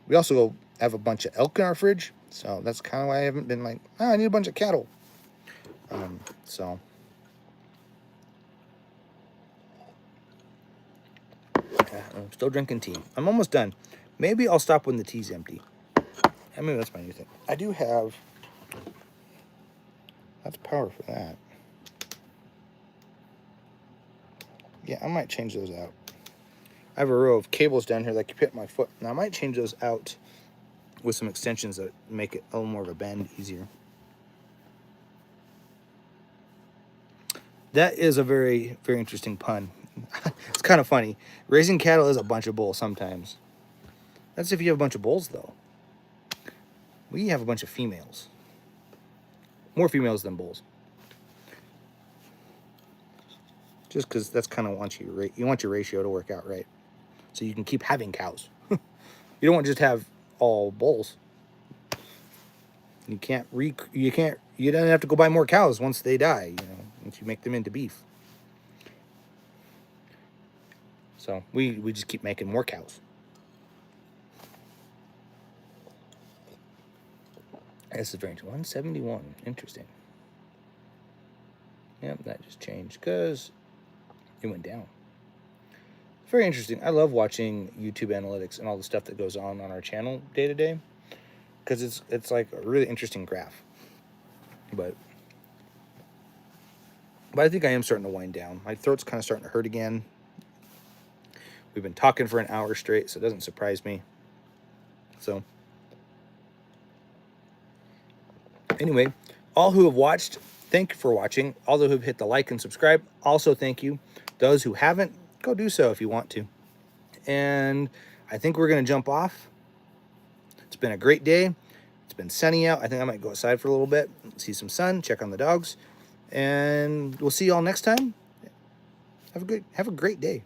We also have a bunch of elk in our fridge, so that's kind of why I haven't been like, I need a bunch of cattle. So I'm still drinking tea. I'm almost done. Maybe I'll stop when the tea's empty. I mean, that's my new thing. I do have... That's power for that. Yeah, I might change those out. I have a row of cables down here that can fit my foot. Now, I might change those out with some extensions that make it a little more of a bend easier. That is a very, very interesting pun. It's kind of funny. Raising cattle is a bunch of bulls sometimes. That's if you have a bunch of bulls, though. We have a bunch of females. More females than bulls. Just because that's kind of you want your ratio to work out right, so you can keep having cows. You don't want to just have all bulls. You don't have to go buy more cows once they die. You know, once you make them into beef. So we just keep making more cows. This is range 171. Interesting. Yep, that just changed because it went down. Very interesting. I love watching YouTube analytics and all the stuff that goes on our channel day to day, because it's like a really interesting graph. But I think I am starting to wind down. My throat's kind of starting to hurt again. We've been talking for an hour straight, so it doesn't surprise me. So anyway, all who have watched, thank you for watching. All those who have hit the like and subscribe, also thank you. Those who haven't, go do so if you want to. And I think we're going to jump off. It's been a great day. It's been sunny out. I think I might go outside for a little bit, see some sun, check on the dogs. And we'll see you all next time. Have a great day.